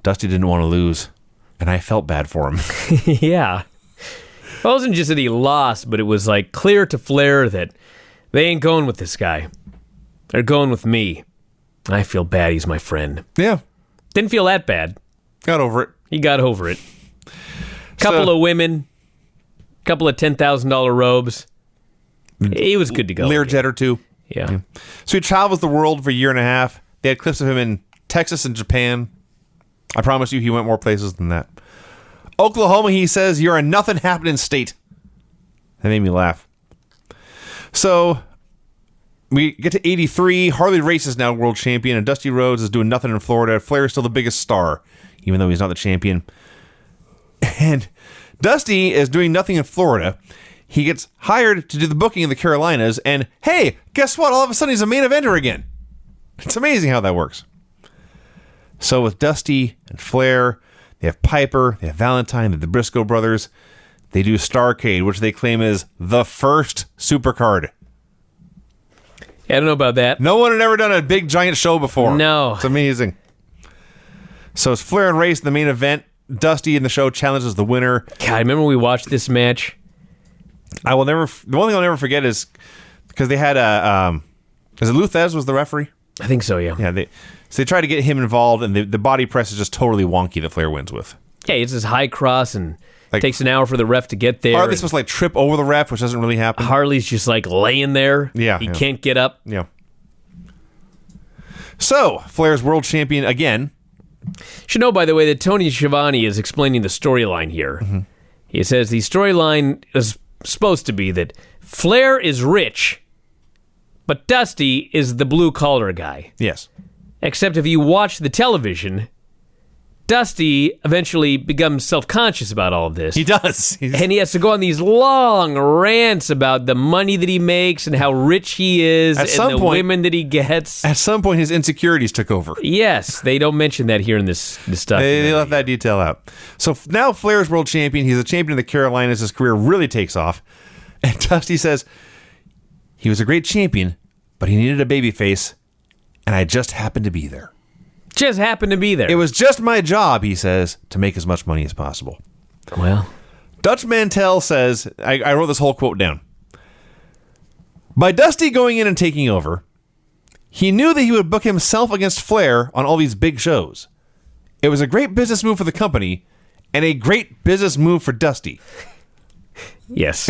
Speaker 3: Dusty didn't want to lose, and I felt bad for him.
Speaker 2: Yeah. It wasn't just that he lost, but it was like clear to Flair that they ain't going with this guy. They're going with me. I feel bad he's my friend.
Speaker 3: Yeah.
Speaker 2: Didn't feel that bad.
Speaker 3: Got over it.
Speaker 2: He got over it. Couple of women, couple of $10,000 robes. He was good to go.
Speaker 3: Learjet or two.
Speaker 2: Yeah.
Speaker 3: So he travels the world for a year and a half. They had clips of him in Texas and Japan. I promise you he went more places than that. Oklahoma, he says, you're a nothing happening state. That made me laugh. So we get to 83. Harley Race is now world champion, and Dusty Rhodes is doing nothing in Florida. Flair is still the biggest star, even though he's not the champion. And Dusty is doing nothing in Florida. He gets hired to do the booking in the Carolinas, and hey, guess what? All of a sudden he's a main eventer again. It's amazing how that works. So with Dusty and Flair, they have Piper, they have Valentine, they have the Briscoe brothers. They do Starrcade, which they claim is the first supercard.
Speaker 2: Yeah, I don't know about that.
Speaker 3: No one had ever done a big giant show before.
Speaker 2: No.
Speaker 3: It's amazing. So it's Flair and Race in the main event. Dusty in the show challenges the winner.
Speaker 2: God, I remember we watched this match.
Speaker 3: The one thing I'll never forget is because they had is it Luthez was the referee?
Speaker 2: I think so, yeah.
Speaker 3: Yeah, they tried to get him involved, and the body press is just totally wonky that Flair wins with.
Speaker 2: Yeah, it's this high cross, and it takes an hour for the ref to get there.
Speaker 3: Are they supposed to trip over the ref, which doesn't really happen?
Speaker 2: Harley's just laying there.
Speaker 3: Yeah.
Speaker 2: He can't get up.
Speaker 3: Yeah. So, Flair's world champion again.
Speaker 2: Should know, by the way, that Tony Schiavone is explaining the storyline here. Mm-hmm. He says the storyline is supposed to be that Flair is rich, but Dusty is the blue-collar guy.
Speaker 3: Yes.
Speaker 2: Except if you watch the television, Dusty eventually becomes self-conscious about all of this.
Speaker 3: He does.
Speaker 2: And he has to go on these long rants about the money that he makes and how rich he is and the women that he gets.
Speaker 3: At some point, his insecurities took over.
Speaker 2: Yes, they don't mention that here in this stuff.
Speaker 3: They left that detail out. So now Flair's world champion. He's a champion in the Carolinas. His career really takes off. And Dusty says, he was a great champion, but he needed a baby face, and I just happened to be there.
Speaker 2: Just happened to be there.
Speaker 3: It was just my job, he says, to make as much money as possible.
Speaker 2: Well,
Speaker 3: Dutch Mantell says, I wrote this whole quote down. By Dusty going in and taking over, he knew that he would book himself against Flair on all these big shows. It was a great business move for the company and a great business move for Dusty.
Speaker 2: Yes.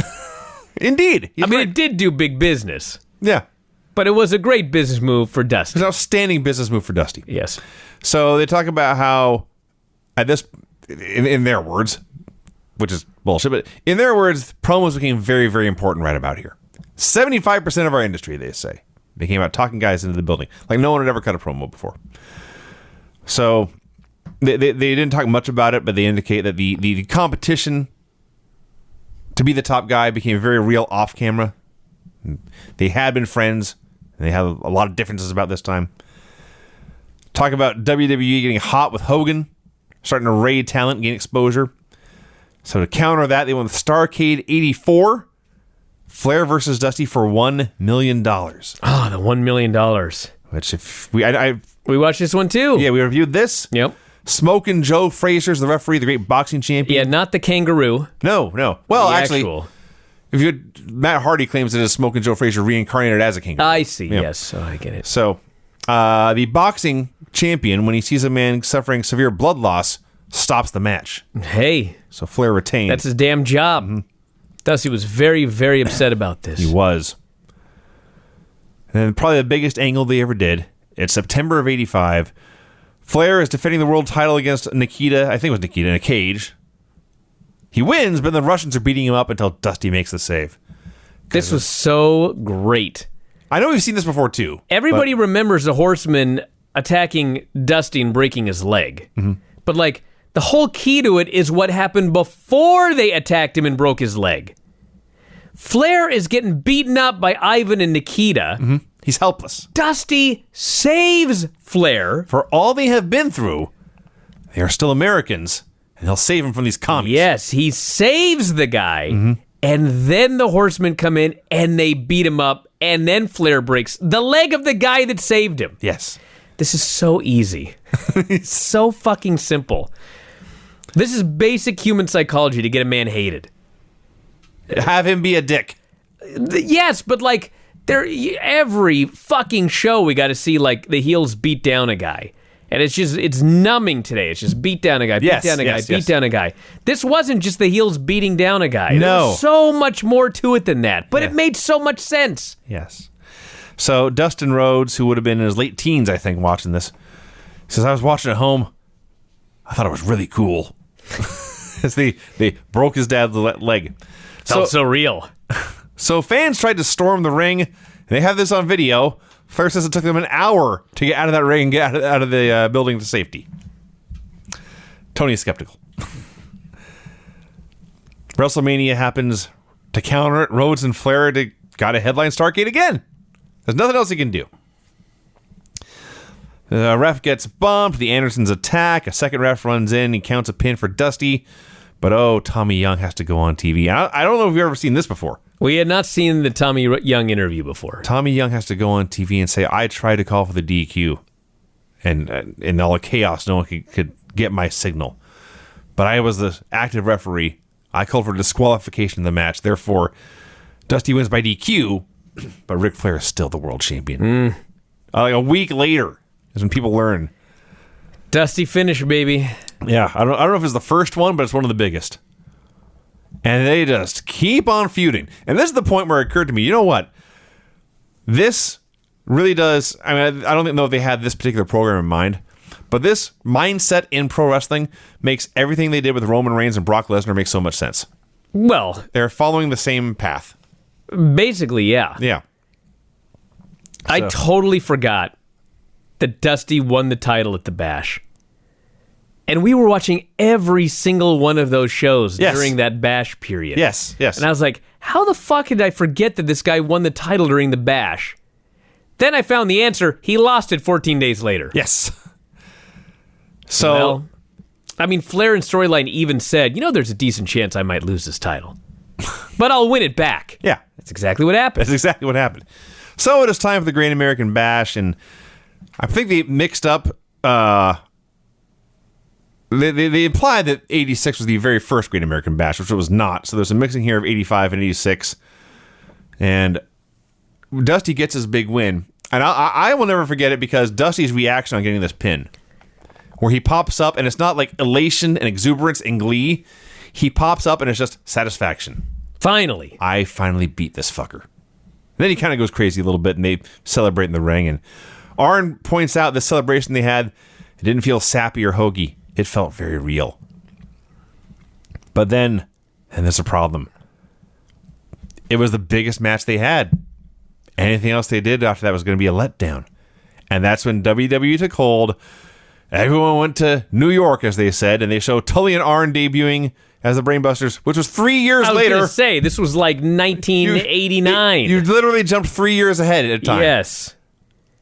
Speaker 3: Indeed.
Speaker 2: It did do big business.
Speaker 3: Yeah.
Speaker 2: But it was a great business move for Dusty.
Speaker 3: It was an outstanding business move for Dusty.
Speaker 2: Yes.
Speaker 3: So they talk about how, at this, in their words, which is bullshit, but in their words, promos became very, very important right about here. 75% of our industry, they say, they came out talking guys into the building. Like no one had ever cut a promo before. So they didn't talk much about it, but they indicate that the competition to be the top guy became very real off camera. They had been friends, and they have a lot of differences about this time. Talk about WWE getting hot with Hogan, starting to raid talent, gain exposure. So to counter that, they went with Starrcade 84, Flair versus Dusty for $1 million.
Speaker 2: Oh, the $1 million.
Speaker 3: Which if we
Speaker 2: watched this one too.
Speaker 3: Yeah, we reviewed this.
Speaker 2: Yep.
Speaker 3: Smokin' Joe Fraser's the referee, the great boxing champion.
Speaker 2: Yeah, not the kangaroo.
Speaker 3: No. Well,
Speaker 2: the
Speaker 3: actually,
Speaker 2: actual.
Speaker 3: If you Matt Hardy claims it is Smokin' Joe Fraser reincarnated as a kangaroo.
Speaker 2: I see. Yeah. Yes, I get it.
Speaker 3: So, the boxing champion, when he sees a man suffering severe blood loss, stops the match.
Speaker 2: Hey.
Speaker 3: So Flair retained.
Speaker 2: That's his damn job. Mm-hmm. Dusty was very, very upset about this.
Speaker 3: He was. And then probably the biggest angle they ever did. It's September of 85. Flair is defending the world title against Nikita. I think it was Nikita in a cage. He wins, but the Russians are beating him up until Dusty makes the save.
Speaker 2: This was so great.
Speaker 3: I know we've seen this before, too.
Speaker 2: Everybody remembers the Horseman attacking Dusty and breaking his leg.
Speaker 3: Mm-hmm.
Speaker 2: But, like, the whole key to it is what happened before they attacked him and broke his leg. Flair is getting beaten up by Ivan and Nikita.
Speaker 3: Mm-hmm. He's helpless.
Speaker 2: Dusty saves Flair.
Speaker 3: For all they have been through, they are still Americans, and they'll save him from these commies.
Speaker 2: Yes, he saves the guy, and then the Horsemen come in, and they beat him up, and then Flair breaks the leg of the guy that saved him.
Speaker 3: Yes.
Speaker 2: This is so easy. It's so fucking simple. This is basic human psychology to get a man hated.
Speaker 3: Have him be a dick.
Speaker 2: Yes, but like every fucking show we got to see like the heels beat down a guy. And it's numbing today. It's just beat down a guy, beat down a guy, beat down a guy. This wasn't just the heels beating down a guy.
Speaker 3: No.
Speaker 2: There was so much more to it than that. But it made so much sense.
Speaker 3: Yes. So Dustin Rhodes, who would have been in his late teens, I think, watching this, says, I was watching at home. I thought it was really cool. As they broke his dad's leg.
Speaker 2: Felt so real.
Speaker 3: So fans tried to storm the ring. And they have this on video. Flair says it took them an hour to get out of that ring and get out of the building to safety. Tony's skeptical. WrestleMania happens. To counter it, Rhodes and Flair got a headline Starrcade again. There's nothing else he can do. The ref gets bumped. The Andersons attack. A second ref runs in. He counts a pin for Dusty. But Tommy Young has to go on TV. I don't know if you've ever seen this before.
Speaker 2: We had not seen the Tommy Young interview before.
Speaker 3: Tommy Young has to go on TV and say, I tried to call for the DQ. And in all the chaos, no one could get my signal. But I was the active referee. I called for disqualification in the match. Therefore, Dusty wins by DQ, but Ric Flair is still the world champion. Like a week later is when people learn.
Speaker 2: Dusty finish, baby.
Speaker 3: Yeah, I don't know if it's the first one, but it's one of the biggest. And they just keep on feuding. And this is the point where it occurred to me, you know what? This really does... I mean, I don't know if they had this particular program in mind, but this mindset in pro wrestling makes everything they did with Roman Reigns and Brock Lesnar make so much sense.
Speaker 2: Well...
Speaker 3: They're following the same path.
Speaker 2: Basically, yeah.
Speaker 3: Yeah.
Speaker 2: I totally forgot that Dusty won the title at the Bash. And we were watching every single one of those shows during that Bash period.
Speaker 3: Yes.
Speaker 2: And I was like, how the fuck did I forget that this guy won the title during the Bash? Then I found the answer. He lost it 14 days later.
Speaker 3: Yes. So,
Speaker 2: well, I mean, Flair in Storyline even said, there's a decent chance I might lose this title. But I'll win it back.
Speaker 3: Yeah.
Speaker 2: That's exactly what happened.
Speaker 3: That's exactly what happened. So it is time for the Great American Bash, and I think they mixed up... They implied that 86 was the very first Great American Bash, which it was not. So there's a mixing here of 85 and 86. And Dusty gets his big win. And I will never forget it because Dusty's reaction on getting this pin, where he pops up, and it's not like elation and exuberance and glee. He pops up, and it's just satisfaction.
Speaker 2: Finally.
Speaker 3: I finally beat this fucker. And then he kind of goes crazy a little bit, and they celebrate in the ring. And Arn points out the celebration they had, it didn't feel sappy or hokey. It felt very real. But then, and there's a problem. It was the biggest match they had. Anything else they did after that was going to be a letdown. And that's when WWE took hold. Everyone went to New York, as they said, and they showed Tully and Arn debuting as the Brainbusters, which was 3 years later.
Speaker 2: I was going to say, this was like 1989.
Speaker 3: You literally jumped 3 years ahead at a time.
Speaker 2: Yes.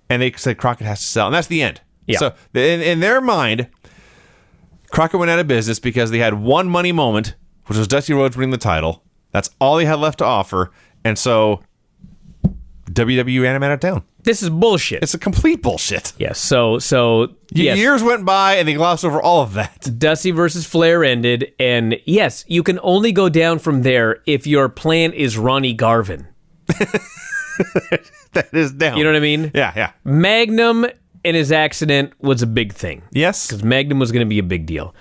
Speaker 3: And they said Crockett has to sell. And that's the end.
Speaker 2: Yeah.
Speaker 3: So in their mind, Crockett went out of business because they had one money moment, which was Dusty Rhodes winning the title. That's all they had left to offer. And so WWE ran him out of town.
Speaker 2: This is bullshit.
Speaker 3: It's a complete bullshit.
Speaker 2: Yes. So yes.
Speaker 3: Years went by and they glossed over all of that.
Speaker 2: Dusty versus Flair ended. And yes, you can only go down from there if your plan is Ronnie Garvin.
Speaker 3: That is down.
Speaker 2: You know what I mean?
Speaker 3: Yeah.
Speaker 2: Magnum and his accident was a big thing.
Speaker 3: Yes.
Speaker 2: Because Magnum was going to be a big deal.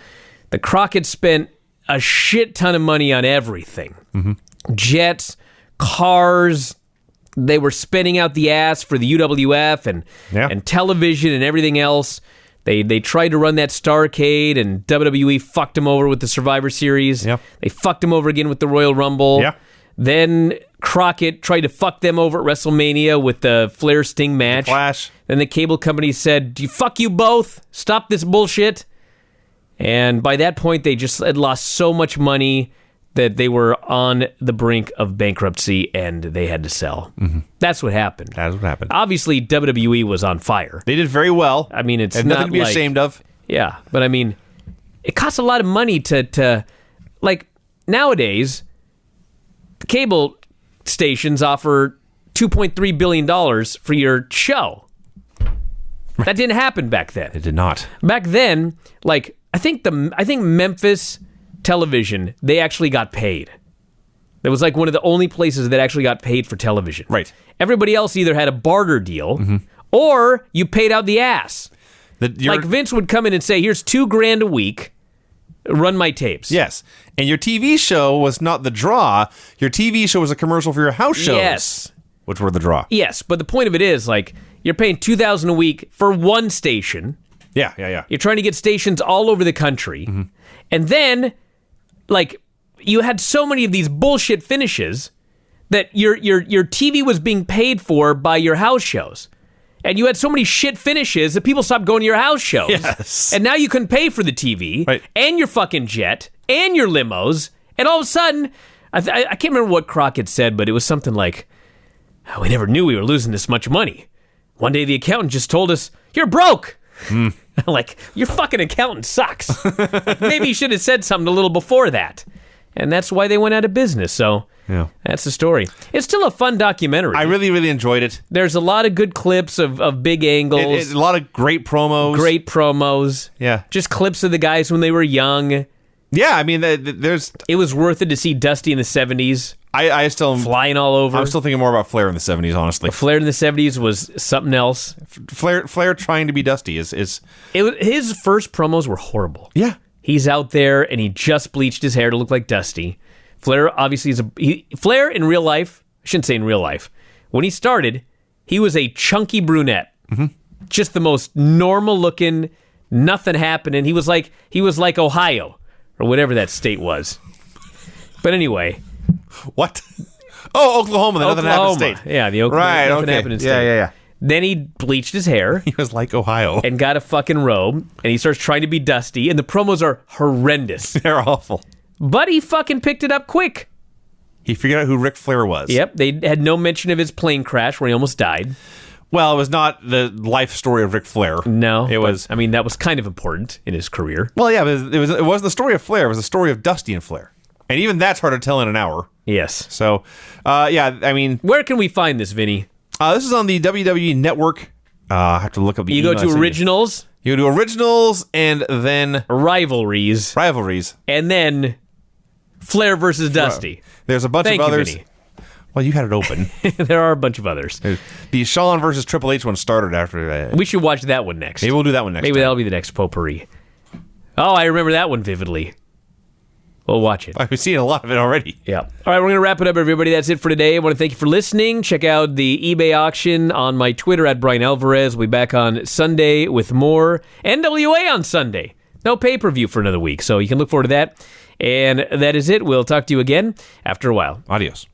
Speaker 2: The Crockett spent a shit ton of money on everything. Mm-hmm. Jets, cars. They were spinning out the ass for the UWF and television and everything else. They tried to run that Starrcade, and WWE fucked him over with the Survivor Series.
Speaker 3: Yep.
Speaker 2: They fucked him over again with the Royal Rumble.
Speaker 3: Yeah.
Speaker 2: Then Crockett tried to fuck them over at WrestleMania with the Flair Sting match.
Speaker 3: The Clash.
Speaker 2: Then the cable company said, fuck you both. Stop this bullshit. And by that point, they just had lost so much money that they were on the brink of bankruptcy and they had to sell. Mm-hmm. That's what happened.
Speaker 3: That's what happened.
Speaker 2: Obviously, WWE was on fire.
Speaker 3: They did very well.
Speaker 2: I mean, it's
Speaker 3: and
Speaker 2: not
Speaker 3: nothing to be ashamed of.
Speaker 2: Yeah, but I mean, it costs a lot of money to like, nowadays, the cable stations offer $2.3 billion for your show. That didn't happen back then.
Speaker 3: It did not.
Speaker 2: Back then, like, I think Memphis television, they actually got paid. It was like one of the only places that actually got paid for television.
Speaker 3: Right.
Speaker 2: Everybody else either had a barter deal or you paid out the ass. Like Vince would come in and say, here's $2,000 a week, run my tapes.
Speaker 3: Yes. And your TV show was not the draw. Your TV show was a commercial for your house shows.
Speaker 2: Yes.
Speaker 3: Which were the draw.
Speaker 2: Yes, but the point of it is, like, you're paying $2,000 a week for one station.
Speaker 3: Yeah.
Speaker 2: You're trying to get stations all over the country. Mm-hmm. And then, like, you had so many of these bullshit finishes that your TV was being paid for by your house shows. And you had so many shit finishes that people stopped going to your house shows.
Speaker 3: Yes.
Speaker 2: And now you can pay for the TV and your fucking jet and your limos. And all of a sudden, I can't remember what Crockett said, but it was something like, oh, we never knew we were losing this much money. One day the accountant just told us, you're broke. Like, your fucking accountant sucks. Maybe you should have said something a little before that. And that's why they went out of business. So that's the story. It's still a fun documentary.
Speaker 3: I really, really enjoyed it.
Speaker 2: There's a lot of good clips of big angles.
Speaker 3: A lot of great promos. Yeah.
Speaker 2: Just clips of the guys when they were young.
Speaker 3: Yeah, I mean, there's...
Speaker 2: It was worth it to see Dusty in the 70s.
Speaker 3: I still...
Speaker 2: Flying all over.
Speaker 3: I'm still thinking more about Flair in the 70s, honestly.
Speaker 2: But Flair in the 70s was something else.
Speaker 3: Flair trying to be Dusty is...
Speaker 2: His first promos were horrible.
Speaker 3: Yeah.
Speaker 2: He's out there, and he just bleached his hair to look like Dusty. Flair obviously is Flair in real life, I shouldn't say in real life, when he started, he was a chunky brunette. Mm-hmm. Just the most normal looking, nothing happening. He was like Ohio, or whatever that state was. But anyway...
Speaker 3: What? Oh, Oklahoma, the nothing happened state.
Speaker 2: Yeah, the Oklahoma nothing happening state.
Speaker 3: Yeah.
Speaker 2: Then he bleached his hair.
Speaker 3: He was like Ohio.
Speaker 2: And got a fucking robe. And he starts trying to be Dusty. And the promos are horrendous.
Speaker 3: They're awful.
Speaker 2: But he fucking picked it up quick.
Speaker 3: He figured out who Ric Flair was.
Speaker 2: Yep. They had no mention of his plane crash where he almost died.
Speaker 3: Well, it was not the life story of Ric Flair.
Speaker 2: No.
Speaker 3: It was.
Speaker 2: I mean, that was kind of important in his career.
Speaker 3: Well, yeah, but it was the story of Flair. It was the story of Dusty and Flair. And even that's hard to tell in an hour.
Speaker 2: Yes.
Speaker 3: So, yeah, I mean...
Speaker 2: Where can we find this, Vinny?
Speaker 3: This is on the WWE Network. I have to look up the
Speaker 2: You go to Originals.
Speaker 3: You go to Originals and then...
Speaker 2: Rivalries. And then Flair versus Dusty.
Speaker 3: There's a bunch of others.
Speaker 2: Vinny.
Speaker 3: Well, you had it open.
Speaker 2: There are a bunch of others.
Speaker 3: The Shawn versus Triple H one started after...
Speaker 2: We should watch that one next.
Speaker 3: Maybe we'll do that one next
Speaker 2: Maybe
Speaker 3: time.
Speaker 2: that'll be the next potpourri. Oh, I remember that one vividly. We'll watch it.
Speaker 3: I've seen a lot of it already.
Speaker 2: Yeah. All right, we're going to wrap it up, everybody. That's it for today. I want to thank you for listening. Check out the eBay auction on my Twitter at Bryan Alvarez. We'll be back on Sunday with more NWA on Sunday. No pay-per-view for another week, so you can look forward to that. And that is it. We'll talk to you again after a while.
Speaker 3: Adios.